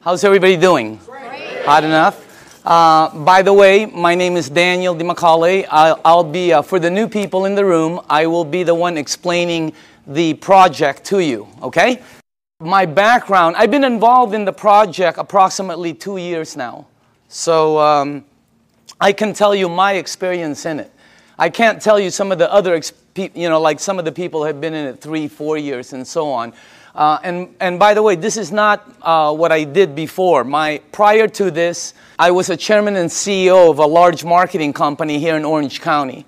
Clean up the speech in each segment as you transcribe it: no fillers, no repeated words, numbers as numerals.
How's everybody doing? Great. Hot enough? By the way, my name is Daniel Demacali. I'll be, for the new people in the room, I will be the one explaining the project to you, okay? My background, I've been involved in the project approximately 2 years now. So I can tell you my experience in it. I can't tell you some of the other, like some of the people have been in it 3, 4 years and so on. And by the way, this is not what I did before. Prior to this, I was a chairman and CEO of a large marketing company here in Orange County.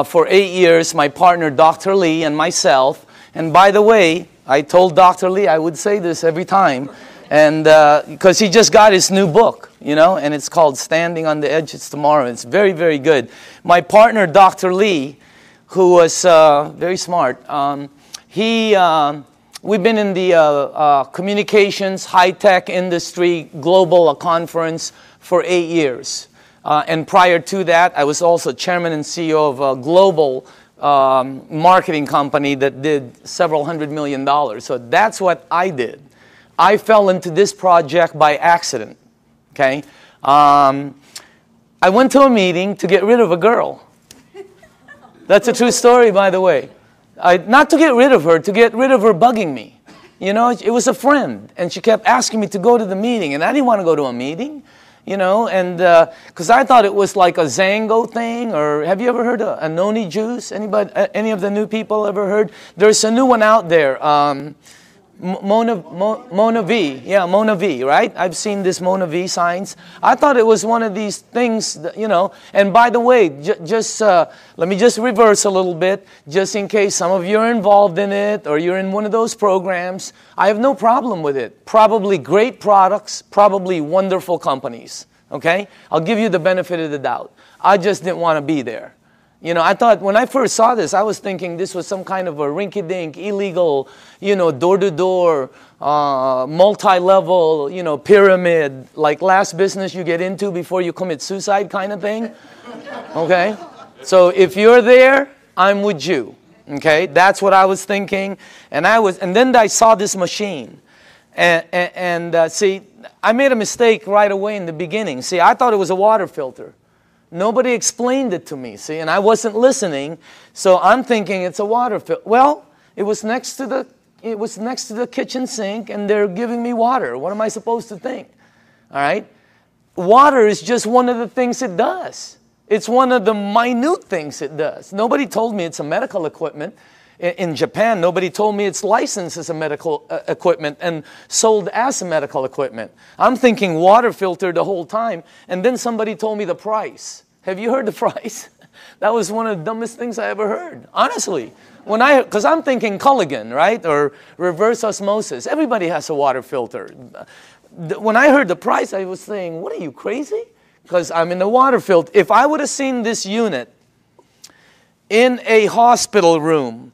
For 8 years, my partner, Dr. Lee, and myself. And by the way, I told Dr. Lee I would say this every time, and because he just got his new book, and it's called Standing on the Edge of Tomorrow. It's very, very good. My partner, Dr. Lee, who was very smart, we've been in the communications, high-tech industry, global conference for 8 years. And prior to that, I was also chairman and CEO of a global marketing company that did several $100 million. So that's what I did. I fell into this project by accident, okay? I went to a meeting to get rid of a girl. That's a true story, by the way. Not to get rid of her, to get rid of her bugging me. It was a friend, and she kept asking me to go to the meeting, and I didn't want to go to a meeting, and because I thought it was like a Zango thing, or have you ever heard of a noni juice? Anybody, any of the new people ever heard? There's a new one out there, Mona V. Yeah, Mona V, right? I've seen this Mona V signs. I thought it was one of these things, that, And by the way, let me just reverse a little bit, just in case some of you are involved in it or you're in one of those programs. I have no problem with it. Probably great products, probably wonderful companies, okay? I'll give you the benefit of the doubt. I just didn't want to be there. I thought when I first saw this, I was thinking this was some kind of a rinky-dink, illegal, door-to-door, multi-level, pyramid, like last business you get into before you commit suicide kind of thing. Okay? So if you're there, I'm with you. Okay? That's what I was thinking. And then I saw this machine. And see, I made a mistake right away in the beginning. See, I thought it was a water filter. Nobody explained it to me, see, and I wasn't listening, so I'm thinking it's a water filter. Well, it was next to the kitchen sink, and they're giving me water. What am I supposed to think? All right? Water is just one of the things it does. It's one of the minute things it does. Nobody told me it's a medical equipment. In Japan, nobody told me it's licensed as a medical equipment and sold as a medical equipment. I'm thinking water filter the whole time, and then somebody told me the price. Have you heard the price? That was one of the dumbest things I ever heard, honestly. Because I'm thinking Kangen, right, or reverse osmosis. Everybody has a water filter. When I heard the price, I was saying, what are you, crazy? Because I'm in the water filter. If I would have seen this unit in a hospital room,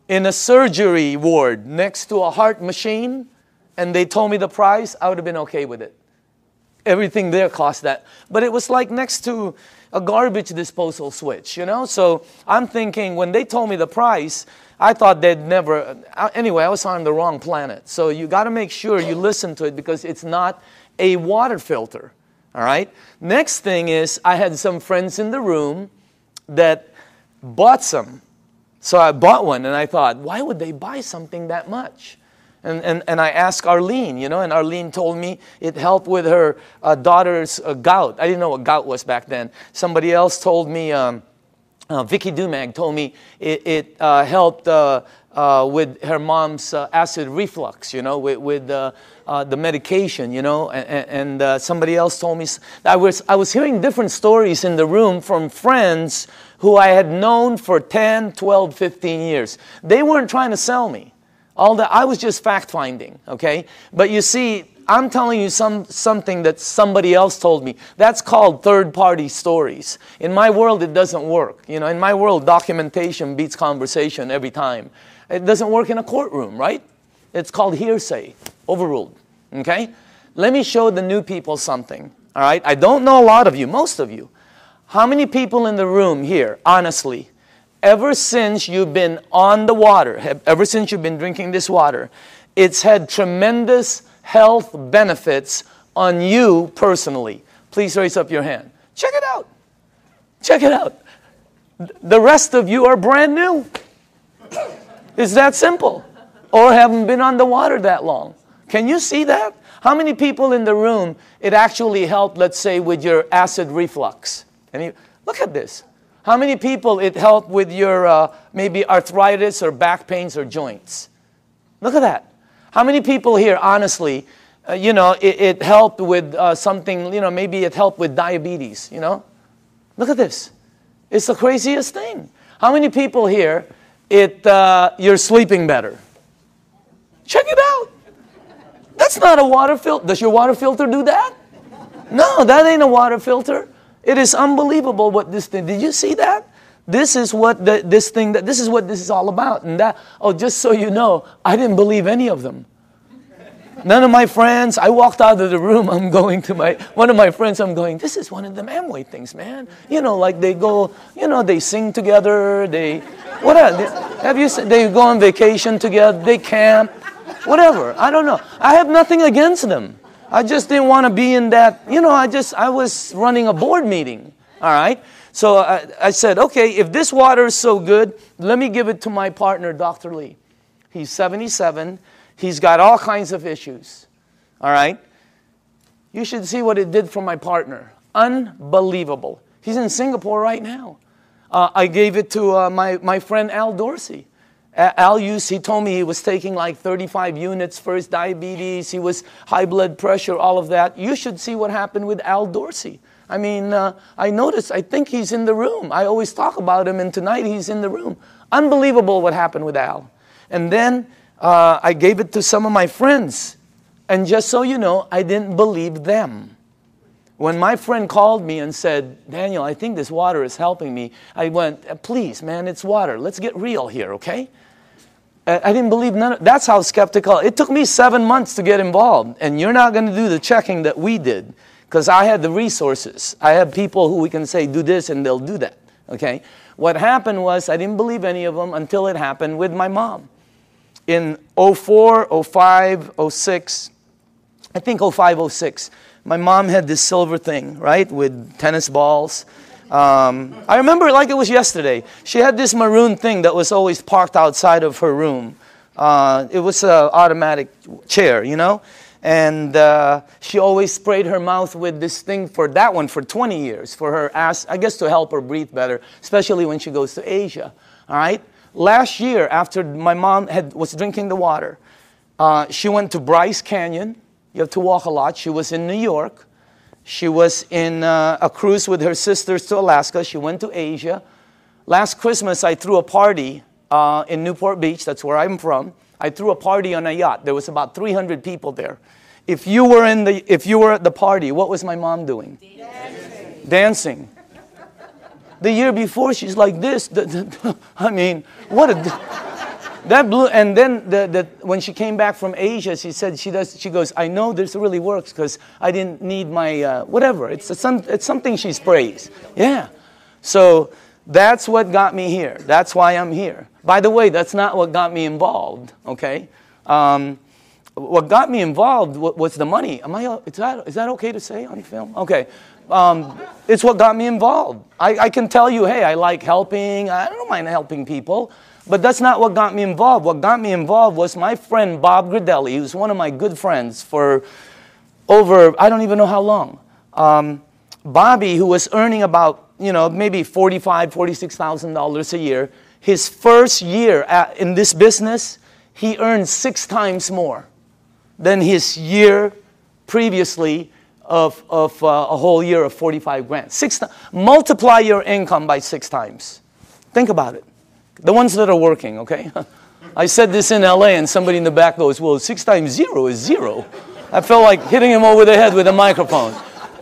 in a surgery ward next to a heart machine, and they told me the price, I would have been okay with it. Everything there cost that. But it was like next to a garbage disposal switch, So I'm thinking, when they told me the price, I thought they'd never, anyway, I was on the wrong planet. So you got to make sure you listen to it, because it's not a water filter, all right? Next thing is, I had some friends in the room that bought some. So I bought one, and I thought, why would they buy something that much? And I asked Arlene, and Arlene told me it helped with her daughter's gout. I didn't know what gout was back then. Somebody else told me, Vicky Dumag told me it helped with her mom's acid reflux, with the medication, and somebody else told me. I was hearing different stories in the room from friends who I had known for 10, 12, 15 years. They weren't trying to sell me. I was just fact-finding, okay? But you see, I'm telling you something that somebody else told me. That's called third-party stories. In my world, it doesn't work. In my world, documentation beats conversation every time. It doesn't work in a courtroom, right? It's called hearsay, overruled, okay? Let me show the new people something, all right? I don't know a lot of you, most of you. How many people in the room here, honestly, ever since you've been on the water, ever since you've been drinking this water, it's had tremendous health benefits on you personally? Please raise up your hand. Check it out. Check it out. The rest of you are brand new. It's that simple. Or haven't been on the water that long. Can you see that? How many people in the room, it actually helped, let's say, with your acid reflux? Look at this. How many people it helped with your maybe arthritis or back pains or joints? Look at that. How many people here, honestly, it helped with something, maybe it helped with diabetes, Look at this. It's the craziest thing. How many people here, you're sleeping better? Check it out. That's not a water filter. Does your water filter do that? No, that ain't a water filter. It is unbelievable what this thing, did you see that? This is what this is what this is all about. And just so you know, I didn't believe any of them. None of my friends, I walked out of the room, I'm going to one of my friends, I'm going, this is one of them Amway things, man. Like they go, they sing together, they go on vacation together, they camp, whatever, I don't know. I have nothing against them. I just didn't want to be in that, I was running a board meeting, all right? So I said, okay, if this water is so good, let me give it to my partner, Dr. Lee. He's 77. He's got all kinds of issues, all right? You should see what it did for my partner. Unbelievable. He's in Singapore right now. I gave it to my friend Al Dorsey. He told me he was taking like 35 units for his diabetes. He was high blood pressure, all of that. You should see what happened with Al Dorsey. I mean, I noticed, I think he's in the room. I always talk about him, and tonight he's in the room. Unbelievable what happened with Al. And then I gave it to some of my friends. And just so you know, I didn't believe them. When my friend called me and said, Daniel, I think this water is helping me, I went, please, man, it's water. Let's get real here, okay? I didn't believe that's how skeptical. It took me 7 months to get involved. And you're not going to do the checking that we did. Because I had the resources. I have people who we can say, do this, and they'll do that, okay? What happened was, I didn't believe any of them until it happened with my mom. In 04, 05, 06, I think 05, 06, my mom had this silver thing, right, with tennis balls. I remember it like it was yesterday. She had this maroon thing that was always parked outside of her room. It was an automatic chair, And she always sprayed her mouth with this thing for 20 years, for her ass, I guess to help her breathe better, especially when she goes to Asia, all right? Last year, after my mom was drinking the water, she went to Bryce Canyon. You have to walk a lot. She was in New York. She was in a cruise with her sisters to Alaska. She went to Asia. Last Christmas, I threw a party in Newport Beach. That's where I'm from. I threw a party on a yacht. There was about 300 people there. If you were at the party, what was my mom doing? Dancing. The year before, she's like this. I mean, that blew. And then when she came back from Asia, she said she goes, I know this really works because I didn't need my whatever. It's something she sprays. Yeah. So that's what got me here. That's why I'm here. By the way, that's not what got me involved. Okay. What got me involved was the money. Is that okay to say on film? Okay. It's what got me involved. I can tell you, hey, I like helping. I don't mind helping people. But that's not what got me involved. What got me involved was my friend Bob Gradelli, who's one of my good friends for over, I don't even know how long. Bobby, who was earning about, maybe $45,000, $46,000 a year, his first year in this business, he earned 6 times more than his year previously of a whole year of 45 grand. Multiply your income by 6 times. Think about it. The ones that are working, okay? I said this in LA and somebody in the back goes, well, 6 times 0 is 0. I felt like hitting him over the head with a microphone.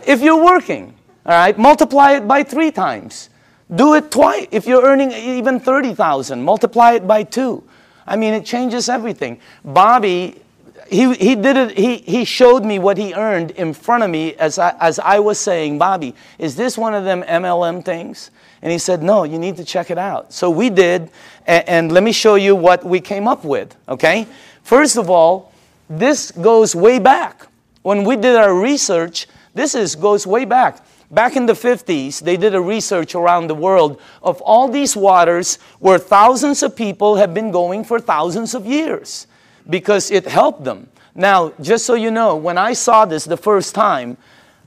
If you're working, all right, multiply it by 3 times. Do it twice. If you're earning even $30,000, multiply it by 2. I mean, it changes everything. Bobby, he did it. He showed me what he earned in front of me as I was saying, Bobby, is this one of them MLM things? And he said, no, you need to check it out. So we did, and let me show you what we came up with, okay? First of all, this goes way back. When we did our research, goes way back. Back in the 50s, they did a research around the world of all these waters where thousands of people have been going for thousands of years because it helped them. Now, just so you know, when I saw this the first time,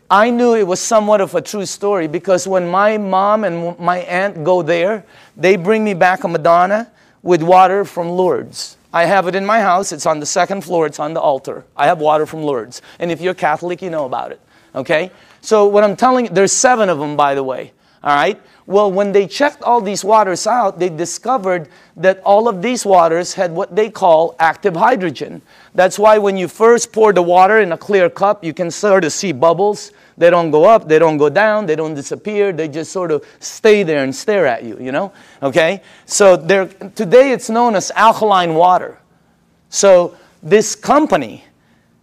I knew it was somewhat of a true story because when my mom and my aunt go there, they bring me back a Madonna with water from Lourdes. I have it in my house. It's on the second floor. It's on the altar. I have water from Lourdes. And if you're Catholic, you know about it. Okay? So what I'm telling you, there's 7 of them, by the way. All right? Well, when they checked all these waters out, they discovered that all of these waters had what they call active hydrogen. That's why when you first pour the water in a clear cup, you can sort of see bubbles. They don't go up, they don't go down, they don't disappear. They just sort of stay there and stare at you, you know? Okay? So today it's known as alkaline water. So this company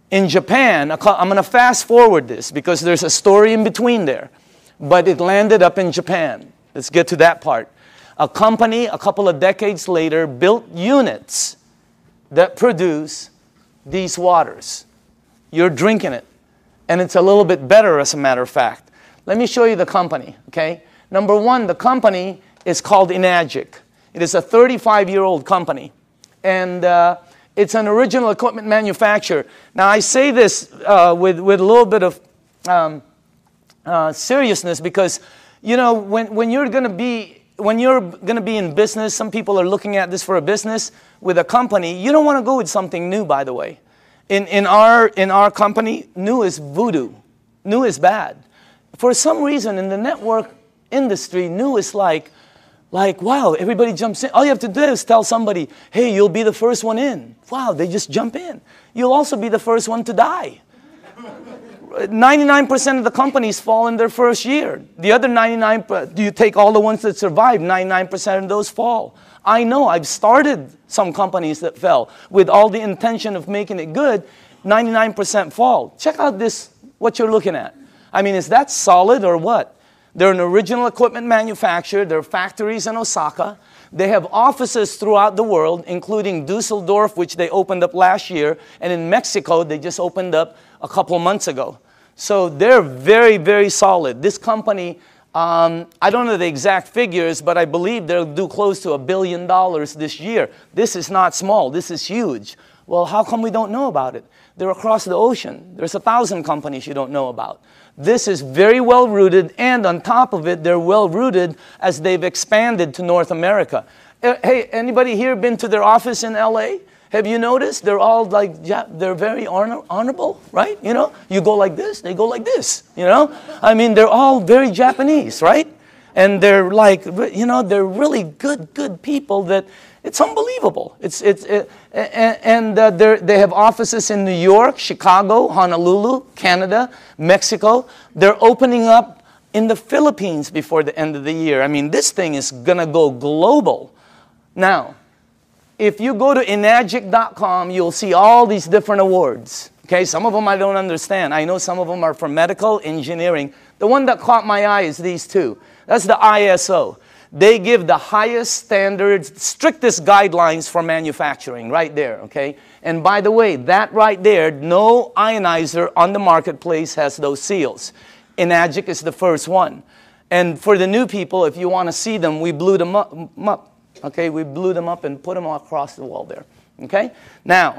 in Japan, I'm going to fast forward this because there's a story in between there. But it landed up in Japan. Let's get to that part. A company, a couple of decades later, built units that produce these waters. You're drinking it. And it's a little bit better, as a matter of fact. Let me show you the company, okay? Number 1, the company is called Enagic. It is a 35-year-old company. And it's an original equipment manufacturer. Now, I say this with a little bit of seriousness because, you know, when you're going to be in business, some people are looking at this for a business with a company. You don't want to go with something new, by the way. In our company, new is voodoo. New is bad. For some reason, in the network industry, new is like, wow, everybody jumps in. All you have to do is tell somebody, hey, you'll be the first one in. Wow, they just jump in. You'll also be the first one to die. 99% of the companies fall in their first year. The other 99%, do you take all the ones that survive, 99% of those fall. I know, I've started some companies that fell with all the intention of making it good. 99% fall. Check out this, what you're looking at. I mean, is that solid or what? They're an original equipment manufacturer. There are factories in Osaka. They have offices throughout the world, including Dusseldorf, which they opened up last year. And in Mexico, they just opened up a couple months ago. So they're very, very solid. This company, I don't know the exact figures, but I believe they'll do close to $1 billion this year. This is not small. This is huge. Well, how come we don't know about it? They're across the ocean. There's 1,000 companies you don't know about. This is very well rooted, and on top of it, they're well rooted as they've expanded to North America. Hey, anybody here been to their office in LA? Have you noticed? They're all like, they're very honorable, right? You know, you go like this, they go like this, you know? I mean, they're all very Japanese, right? And they're like, you know, they're really good people that it's unbelievable. They have offices in New York, Chicago, Honolulu, Canada, Mexico. They're opening up in the Philippines before the end of the year. I mean, this thing is going to go global. Now, if you go to enagic.com, you'll see all these different awards. Okay, some of them I don't understand. I know some of them are for medical, engineering. The one that caught my eye is these two. That's the ISO. They give the highest standards, strictest guidelines for manufacturing right there, okay? And by the way, that right there, no ionizer on the marketplace has those seals. Enagic is the first one. And for the new people, if you want to see them, we blew them up. Okay, we blew them up and put them across the wall there. Okay? Now,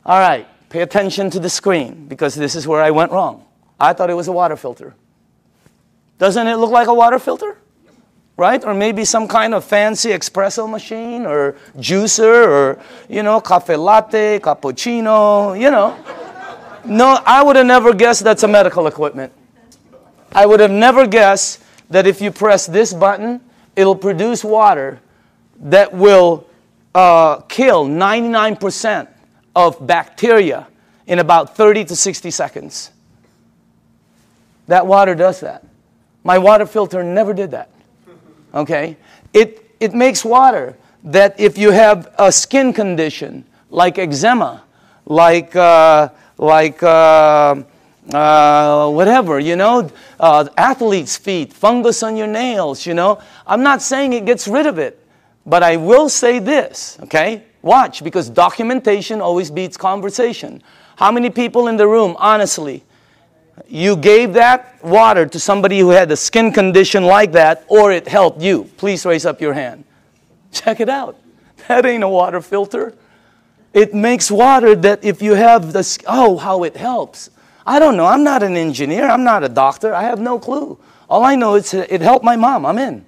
all right, pay attention to the screen because this is where I went wrong. I thought it was a water filter. Doesn't it look like a water filter? Right? Or maybe some kind of fancy espresso machine or juicer or, you know, cafe latte, cappuccino, you know. No, I would have never guessed that's a medical equipment. I would have never guessed that if you press this button, it'll produce water that will kill 99% of bacteria in about 30 to 60 seconds. That water does that. My water filter never did that. Okay? It makes water that if you have a skin condition like eczema, like whatever, you know, athlete's feet, fungus on your nails, you know. I'm not saying it gets rid of it, but I will say this, okay? Watch, because documentation always beats conversation. How many people in the room, honestly, you gave that water to somebody who had a skin condition like that, or it helped you? Please raise up your hand. Check it out. That ain't a water filter. It makes water that if you have this, oh, how it helps. I don't know. I'm not an engineer. I'm not a doctor. I have no clue. All I know is it helped my mom. I'm in.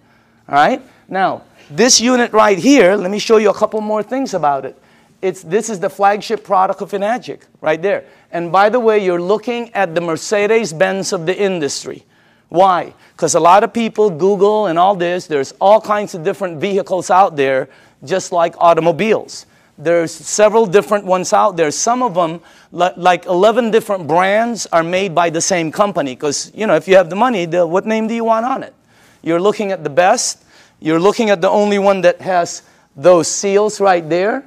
All right? Now, this unit right here, let me show you a couple more things about it. This is the flagship product of Enagic, right there. And by the way, you're looking at the Mercedes-Benz of the industry. Why? Because a lot of people Google and all this. There's all kinds of different vehicles out there, just like automobiles. There's several different ones out there. Some of them, like 11 different brands, are made by the same company. Because, you know, if you have the money, what name do you want on it? You're looking at the best. You're looking at the only one that has those seals right there.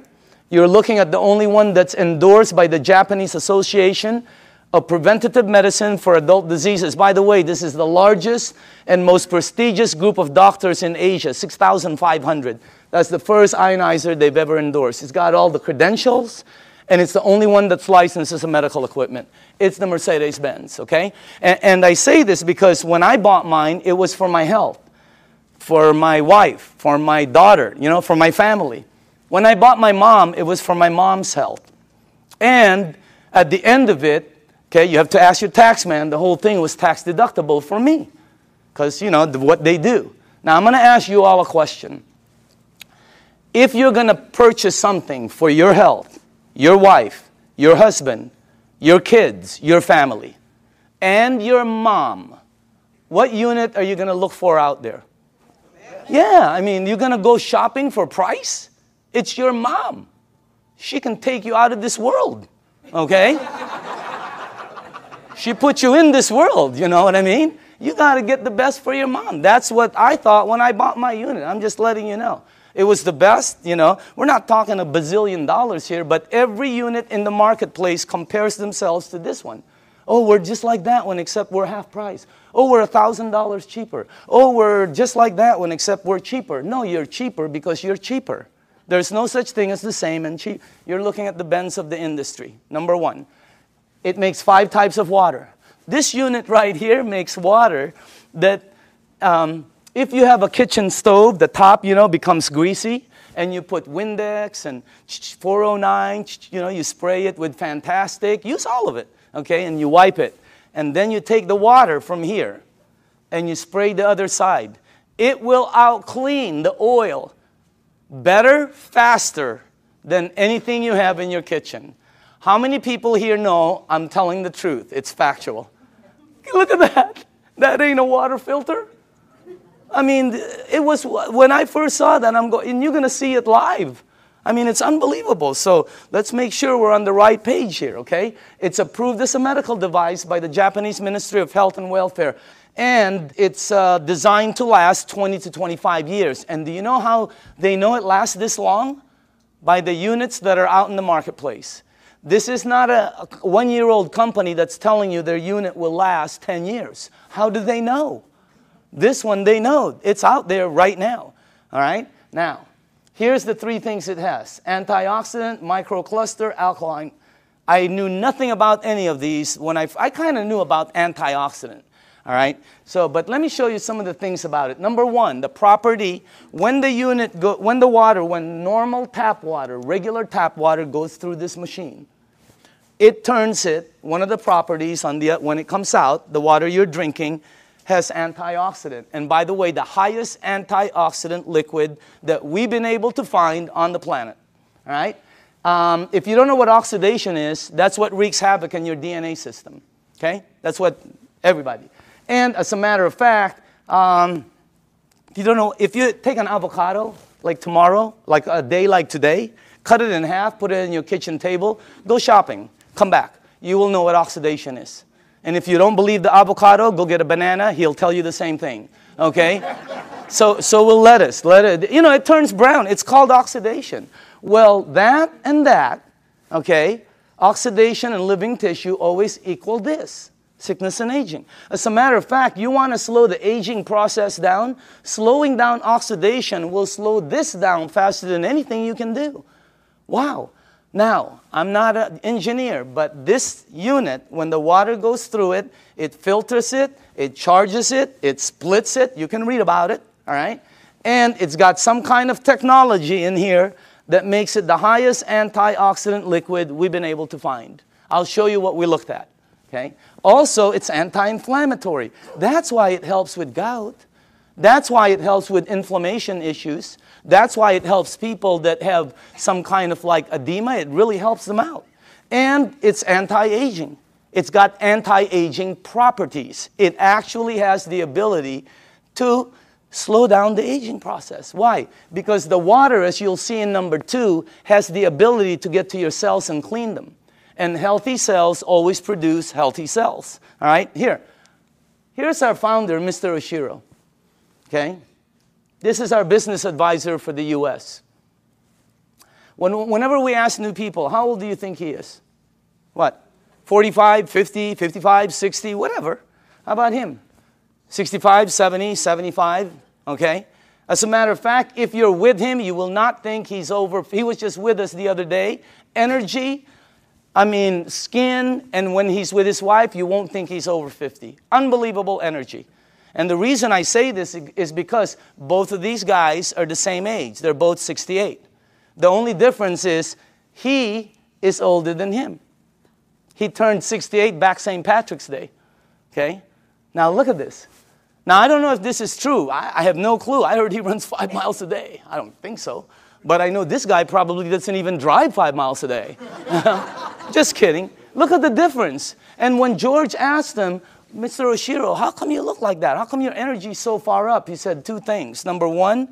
You're looking at the only one that's endorsed by the Japanese Association of Preventative Medicine for Adult Diseases. By the way, this is the largest and most prestigious group of doctors in Asia, 6,500. That's the first ionizer they've ever endorsed. It's got all the credentials, and it's the only one that's licensed as a medical equipment. It's the Mercedes-Benz, okay? And I say this because when I bought mine, it was for my health, for my wife, for my daughter, you know, for my family. When I bought my mom, it was for my mom's health. And at the end of it, okay, you have to ask your tax man, the whole thing was tax deductible for me. Because, you know, what they do. Now, I'm going to ask you all a question. If you're going to purchase something for your health, your wife, your husband, your kids, your family, and your mom, what unit are you going to look for out there? Yeah, I mean, you're going to go shopping for price? It's your mom. She can take you out of this world, okay? She put you in this world, you know what I mean? You got to get the best for your mom. That's what I thought when I bought my unit. I'm just letting you know. It was the best, you know. We're not talking a bazillion dollars here, but every unit in the marketplace compares themselves to this one. Oh, we're just like that one, except we're half price. Oh, we're $1,000 cheaper. Oh, we're just like that one, except we're cheaper. No, you're cheaper because you're cheaper. There's no such thing as the same and cheap. You're looking at the Benz of the industry. Number one, it makes 5 types of water. This unit right here makes water that if you have a kitchen stove, the top, you know, becomes greasy, and you put Windex and 409, you know, you spray it with Fantastic. Use all of it, okay, and you wipe it. And then you take the water from here, and you spray the other side. It will out-clean the oil better, faster than anything you have in your kitchen. How many people here know I'm telling the truth? It's factual. Look at that. That ain't a water filter. I mean, it was, when I first saw that, and you're going to see it live. I mean, it's unbelievable. So let's make sure we're on the right page here, okay? It's approved as a medical device by the Japanese Ministry of Health and Welfare. And it's designed to last 20 to 25 years. And do you know how they know it lasts this long? By the units that are out in the marketplace. This is not a one-year-old company that's telling you their unit will last 10 years. How do they know? This one, they know. It's out there right now. All right? Now, here's the 3 things it has. Antioxidant, microcluster, alkaline. I knew nothing about any of these. When I kind of knew about antioxidant. All right? So, but let me show you some of the things about it. Number 1, the property, when normal tap water, regular tap water goes through this machine, it turns it, one of the properties when it comes out, the water you're drinking has antioxidant. And by the way, the highest antioxidant liquid that we've been able to find on the planet. All right? If you don't know what oxidation is, that's what wreaks havoc in your DNA system. Okay? That's what everybody. And as a matter of fact, if you take an avocado, like tomorrow, like a day like today, cut it in half, put it in your kitchen table, go shopping, come back. You will know what oxidation is. And if you don't believe the avocado, go get a banana. He'll tell you the same thing. Okay? So will lettuce. You know, it turns brown. It's called oxidation. Well, that and that, okay, oxidation and living tissue always equal this. Sickness and aging. As a matter of fact, you want to slow the aging process down, slowing down oxidation will slow this down faster than anything you can do. Wow. Now, I'm not an engineer, but this unit, when the water goes through it, it filters it, it charges it, it splits it. You can read about it, all right? And it's got some kind of technology in here that makes it the highest antioxidant liquid we've been able to find. I'll show you what we looked at, okay? Also, it's anti-inflammatory. That's why it helps with gout. That's why it helps with inflammation issues. That's why it helps people that have some kind of like edema. It really helps them out. And it's anti-aging. It's got anti-aging properties. It actually has the ability to slow down the aging process. Why? Because the water, as you'll see in number 2, has the ability to get to your cells and clean them. And healthy cells always produce healthy cells. All right? Here's our founder, Mr. Oshiro. Okay? This is our business advisor for the U.S. Whenever we ask new people, how old do you think he is? What? 45, 50, 55, 60, whatever. How about him? 65, 70, 75, okay? As a matter of fact, if you're with him, you will not think he's over. He was just with us the other day. Energy, I mean, skin, and when he's with his wife, you won't think he's over 50. Unbelievable energy. And the reason I say this is because both of these guys are the same age. They're both 68. The only difference is he is older than him. He turned 68 back St. Patrick's Day, okay? Now look at this. Now I don't know if this is true. I have no clue. I heard he runs 5 miles a day. I don't think so. But I know this guy probably doesn't even drive 5 miles a day. Just kidding. Look at the difference. And when George asked him, Mr. Oshiro, how come you look like that? How come your energy is so far up? He said 2 things. Number 1,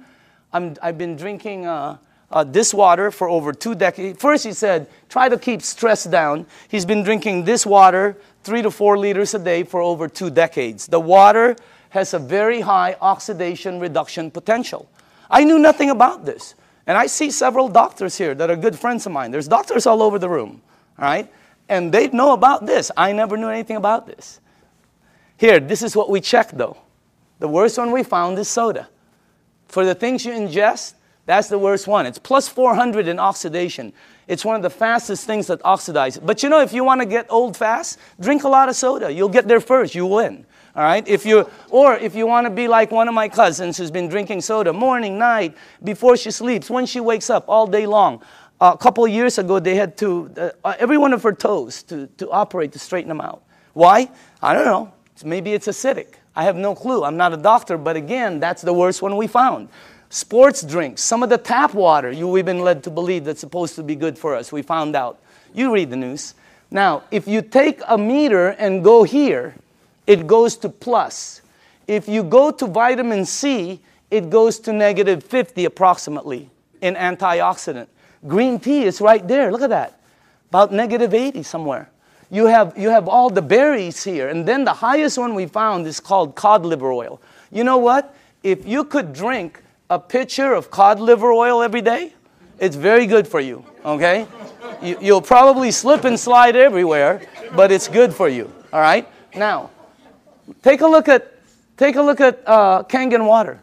I've been drinking this water for over 2 decades. First, he said, try to keep stress down. He's been drinking this water 3 to 4 liters a day for over 2 decades. The water has a very high oxidation reduction potential. I knew nothing about this. And I see several doctors here that are good friends of mine. There's doctors all over the room, all right? And they know about this. I never knew anything about this. Here, this is what we checked, though. The worst one we found is soda. For the things you ingest, that's the worst one. It's plus 400 in oxidation. It's one of the fastest things that oxidize. But you know, if you want to get old fast, drink a lot of soda. You'll get there first. You win. All right? If you want to be like one of my cousins who's been drinking soda morning, night, before she sleeps, when she wakes up, all day long. A couple of years ago, they had to, every one of her toes to operate to straighten them out. Why? I don't know. Maybe it's acidic. I have no clue. I'm not a doctor, but again, that's the worst one we found. Sports drinks, some of the tap water we've been led to believe that's supposed to be good for us. We found out. You read the news. Now, if you take a meter and go here, it goes to plus. If you go to vitamin C, it goes to negative 50 approximately in antioxidant. Green tea is right there. Look at that. About negative 80 somewhere. You have all the berries here. And then the highest one we found is called cod liver oil. You know what? If you could drink a pitcher of cod liver oil every day, it's very good for you, okay? You'll probably slip and slide everywhere, but it's good for you, all right? Now, take a look at Kangen water.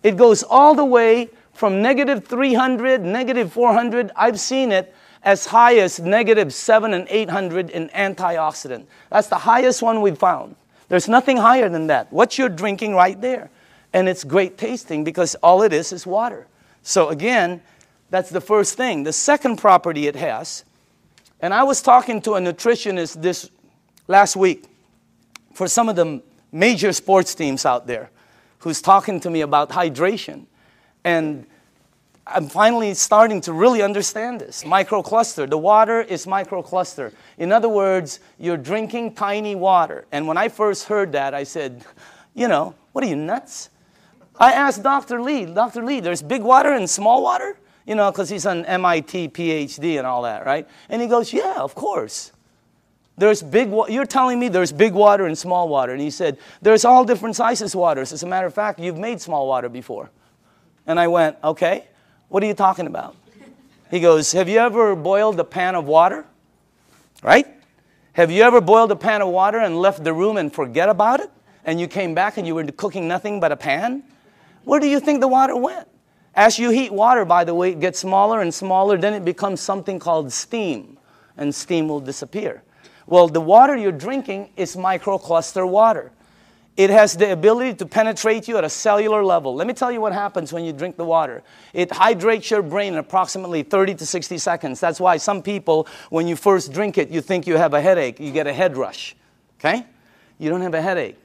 It goes all the way from negative 300, negative 400. I've seen it as high as negative 700 and 800 in antioxidant. That's the highest one we've found. There's nothing higher than that. What you're drinking right there. And it's great tasting because all it is water. So again, that's the first thing. The second property it has, and I was talking to a nutritionist this last week for some of the major sports teams out there who's talking to me about hydration. And I'm finally starting to really understand this. Microcluster. The water is microcluster. In other words, you're drinking tiny water. And when I first heard that, I said, you know, what are you, nuts? I asked Dr. Lee, there's big water and small water? You know, because he's an MIT PhD and all that, right? And he goes, yeah, of course. You're telling me there's big water and small water. And he said, there's all different sizes waters. As a matter of fact, you've made small water before. And I went, okay. What are you talking about? He goes, have you ever boiled a pan of water? Right? Have you ever boiled a pan of water and left the room and forget about it? And you came back and you were cooking nothing but a pan? Where do you think the water went? As you heat water, by the way, it gets smaller and smaller, then it becomes something called steam, and steam will disappear. Well, the water you're drinking is microcluster water. It has the ability to penetrate you at a cellular level. Let me tell you what happens when you drink the water. It hydrates your brain in approximately 30 to 60 seconds. That's why some people, when you first drink it, you think you have a headache. You get a head rush. Okay? You don't have a headache.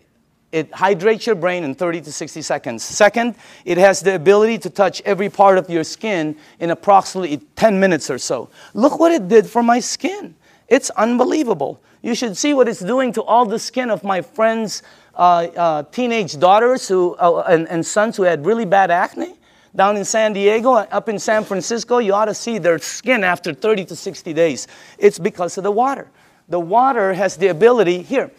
It hydrates your brain in 30 to 60 seconds. Second, it has the ability to touch every part of your skin in approximately 10 minutes or so. Look what it did for my skin. It's unbelievable. You should see what it's doing to all the skin of my friends' teenage daughters and sons who had really bad acne. Down in San Diego, up in San Francisco, you ought to see their skin after 30 to 60 days. It's because of the water. The water has the ability, here,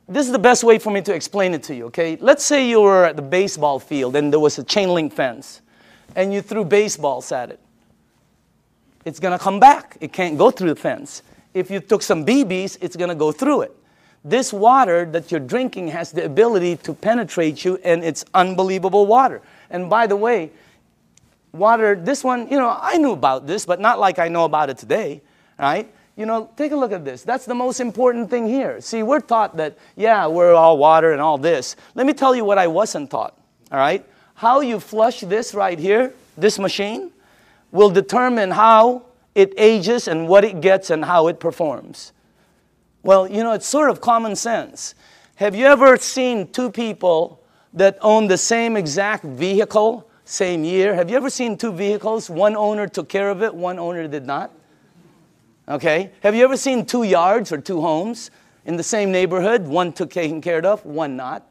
this is the best way for me to explain it to you, okay? Let's say you were at the baseball field and there was a chain link fence and you threw baseballs at it. It's going to come back. It can't go through the fence. If you took some BBs, it's going to go through it. This water that you're drinking has the ability to penetrate you, and it's unbelievable water. And by the way, water, this one, I knew about this, but not like I know about it today, right? Take a look at this. That's the most important thing here. See, we're taught that, yeah, we're all water and all this. Let me tell you what I wasn't taught, all right? How you flush this right here, this machine, will determine how it ages and what it gets and how it performs. Well, it's sort of common sense. Have you ever seen two people that own the same exact vehicle, same year? Have you ever seen two vehicles? One owner took care of it, one owner did not. Okay? Have you ever seen two yards or two homes in the same neighborhood? One took taken care of, one not.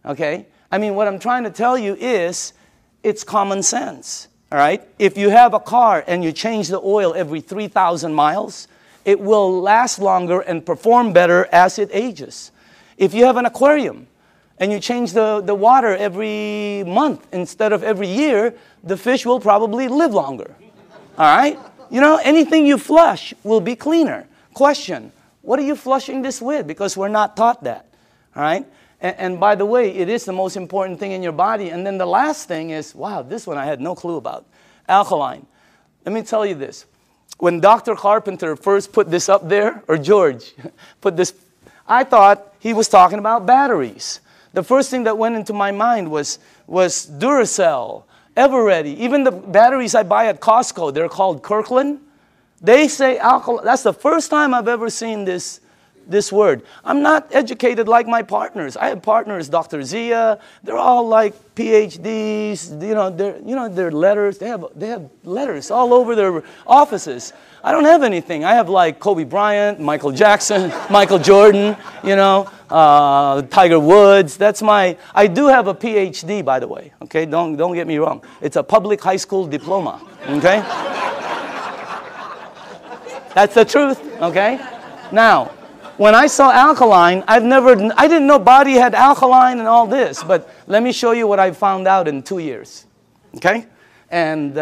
Okay? I mean, what I'm trying to tell you is it's common sense. All right? If you have a car and you change the oil every 3,000 miles, it will last longer and perform better as it ages. If you have an aquarium and you change the water every month instead of every year, the fish will probably live longer. All right? Anything you flush will be cleaner. Question, what are you flushing this with? Because we're not taught that. All right? And by the way, it is the most important thing in your body. And then the last thing is, wow, this one I had no clue about. Alkaline. Let me tell you this. When Dr. Carpenter first put this up there, or George put this, I thought he was talking about batteries. The first thing that went into my mind was Duracell, Eveready. Even the batteries I buy at Costco, they're called Kirkland. They say alkaline. That's the first time I've ever seen this word. I'm not educated like my partners. I have partners, Dr. Zia. They're all like PhDs. Their letters. They have letters all over their offices. I don't have anything. I have like Kobe Bryant, Michael Jackson, Michael Jordan. Tiger Woods. I do have a PhD, by the way. Okay, don't get me wrong. It's a public high school diploma. Okay, that's the truth. Okay, now. When I saw alkaline, I didn't know body had alkaline and all this, but let me show you what I found out in 2 years, okay? And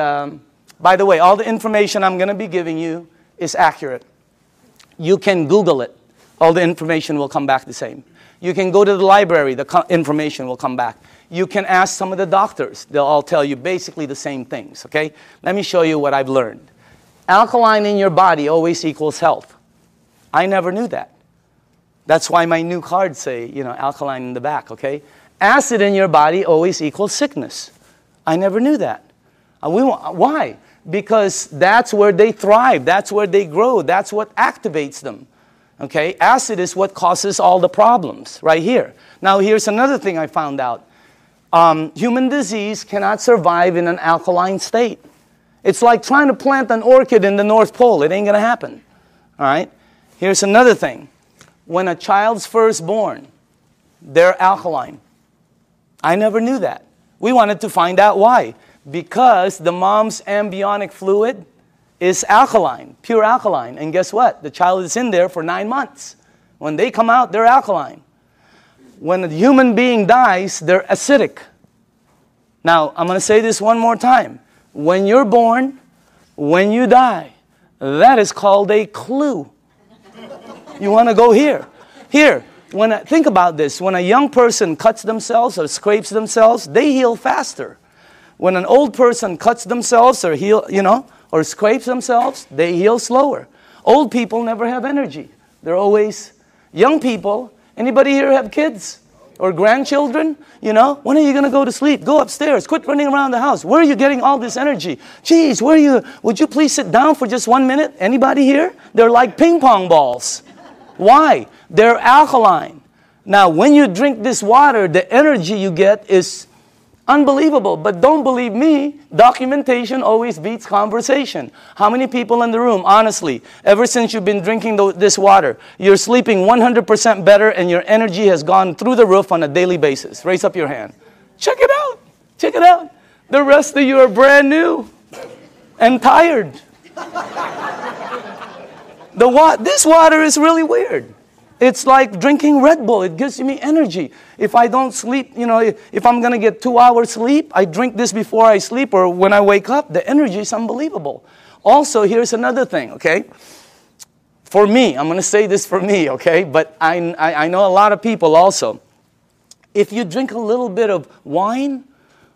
by the way, all the information I'm going to be giving you is accurate. You can Google it. All the information will come back the same. You can go to the library. The information will come back. You can ask some of the doctors. They'll all tell you basically the same things, okay? Let me show you what I've learned. Alkaline in your body always equals health. I never knew that. That's why my new cards say, alkaline in the back, okay? Acid in your body always equals sickness. I never knew that. Why? Because that's where they thrive. That's where they grow. That's what activates them, okay? Acid is what causes all the problems right here. Now, here's another thing I found out. Human disease cannot survive in an alkaline state. It's like trying to plant an orchid in the North Pole. It ain't going to happen, all right? Here's another thing. When a child's first born, they're alkaline. I never knew that. We wanted to find out why. Because the mom's amniotic fluid is alkaline, pure alkaline. And guess what? The child is in there for 9 months. When they come out, they're alkaline. When a human being dies, they're acidic. Now, I'm going to say this one more time. When you're born, when you die, that is called a clue. You want to go here. Here, think about this. When a young person cuts themselves or scrapes themselves, they heal faster. When an old person cuts themselves or or scrapes themselves, they heal slower. Old people never have energy. They're always young people. Anybody here have kids or grandchildren? When are you going to go to sleep? Go upstairs. Quit running around the house. Where are you getting all this energy? Geez, would you please sit down for just 1 minute? Anybody here? They're like ping pong balls. Why? They're alkaline. Now, when you drink this water, the energy you get is unbelievable. But don't believe me, documentation always beats conversation. How many people in the room, honestly, ever since you've been drinking this water, you're sleeping 100% better and your energy has gone through the roof on a daily basis? Raise up your hand. Check it out. Check it out. The rest of you are brand new and tired. This water is really weird. It's like drinking Red Bull. It gives me energy. If I don't sleep, if I'm going to get 2 hours sleep, I drink this before I sleep or when I wake up. The energy is unbelievable. Also, here's another thing, okay? For me, I'm going to say this for me, okay? But I know a lot of people also. If you drink a little bit of wine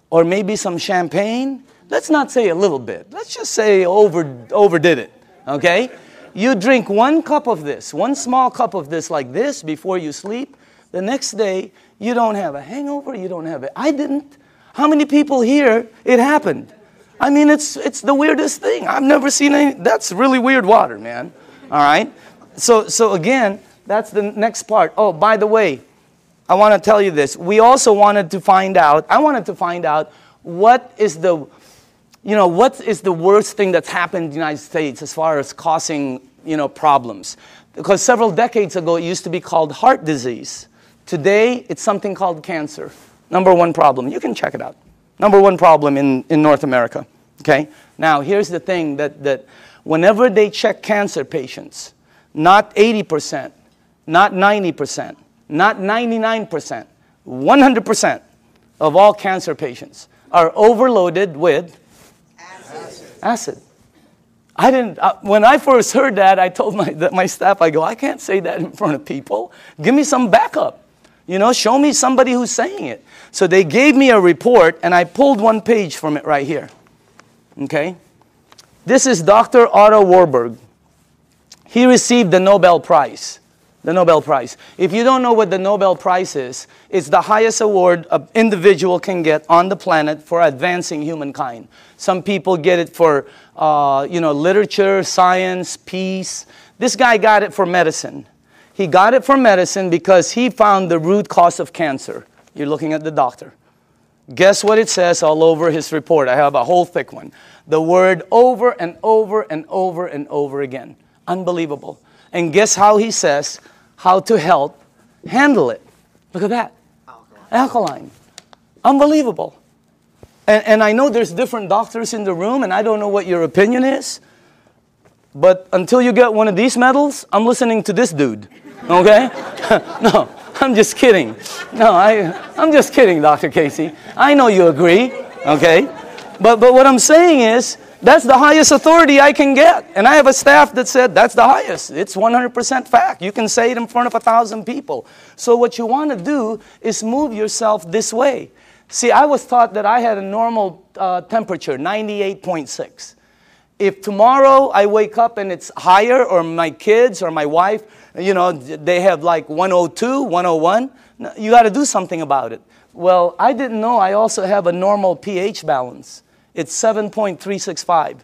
or maybe some champagne, let's not say a little bit. Let's just say overdid it, okay? You drink 1 cup of this, 1 small cup of this like this before you sleep. The next day, you don't have a hangover, you don't have it. I didn't. How many people here, it happened? I mean, it's the weirdest thing. I've never seen any. That's really weird water, man. All right? So again, that's the next part. Oh, by the way, I want to tell you this. I wanted to find out what is the worst thing that's happened in the United States as far as causing, problems? Because several decades ago, it used to be called heart disease. Today, it's something called cancer. Number 1 problem. You can check it out. Number 1 problem in North America. Okay? Now, here's the thing that whenever they check cancer patients, not 80%, not 90%, not 99%, 100% of all cancer patients are overloaded with acid. When I first heard that, I told my staff, I can't say that in front of people. Give me some backup. Show me somebody who's saying it. So they gave me a report, and I pulled 1 page from it right here. Okay? This is Dr. Otto Warburg. He received the Nobel Prize. The Nobel Prize. If you don't know what the Nobel Prize is, it's the highest award an individual can get on the planet for advancing humankind. Some people get it for, literature, science, peace. This guy got it for medicine. He got it for medicine because he found the root cause of cancer. You're looking at the doctor. Guess what it says all over his report? I have a whole thick one. The word over and over and over and over again. Unbelievable. And guess how he says how to help handle it. Look at that. Alkaline. Unbelievable. And I know there's different doctors in the room, and I don't know what your opinion is. But until you get one of these medals, I'm listening to this dude. Okay? No, I'm just kidding. No, I'm just kidding, Dr. Casey. I know you agree. Okay? But what I'm saying is, that's the highest authority I can get. And I have a staff that said that's the highest. It's 100% fact. You can say it in front of 1,000 people. So what you want to do is move yourself this way. See, I was taught that I had a normal temperature, 98.6. If tomorrow I wake up and it's higher, or my kids or my wife, they have like 102, 101, you got to do something about it. Well, I didn't know I also have a normal pH balance. It's 7.365.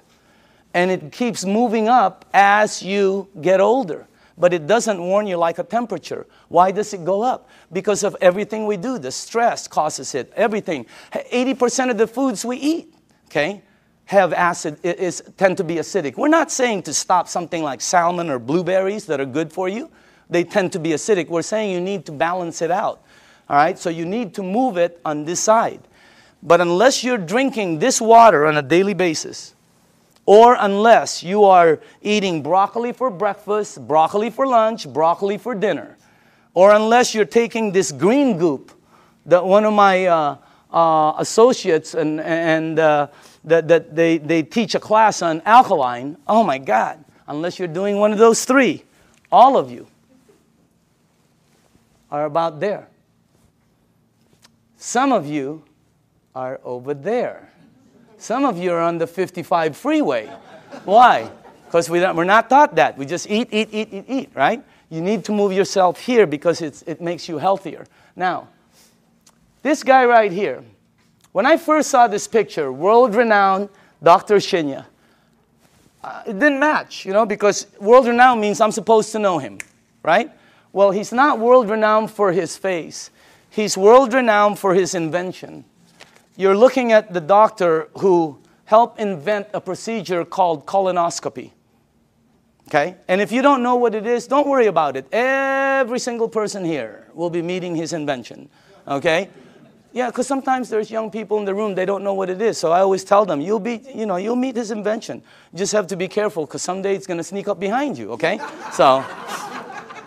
And it keeps moving up as you get older. But it doesn't warn you like a temperature. Why does it go up? Because of everything we do. The stress causes it. Everything. 80% of the foods we eat, okay, have acid, tend to be acidic. We're not saying to stop something like salmon or blueberries that are good for you. They tend to be acidic. We're saying you need to balance it out. All right? So you need to move it on this side. But unless you're drinking this water on a daily basis, or unless you are eating broccoli for breakfast, broccoli for lunch, broccoli for dinner, or unless you're taking this green goop that one of my associates that they teach a class on alkaline, oh my God, unless you're doing one of those 3, all of you are about there. Some of you are over there. Some of you are on the 55 freeway. Why? Because we're not taught that. We just eat, right? You need to move yourself here because it makes you healthier. Now, this guy right here, when I first saw this picture, world-renowned Dr. Shinya, it didn't match, you know, because world-renowned means I'm supposed to know him, right? Well, he's not world-renowned for his face. He's world-renowned for his invention. You're looking at the doctor who helped invent a procedure called colonoscopy. Okay? And if you don't know what it is, don't worry about it. Every single person here will be meeting his invention. Okay? Yeah, because sometimes there's young people in the room, they don't know what it is. So I always tell them, you'll meet his invention. You just have to be careful because someday it's going to sneak up behind you, okay? So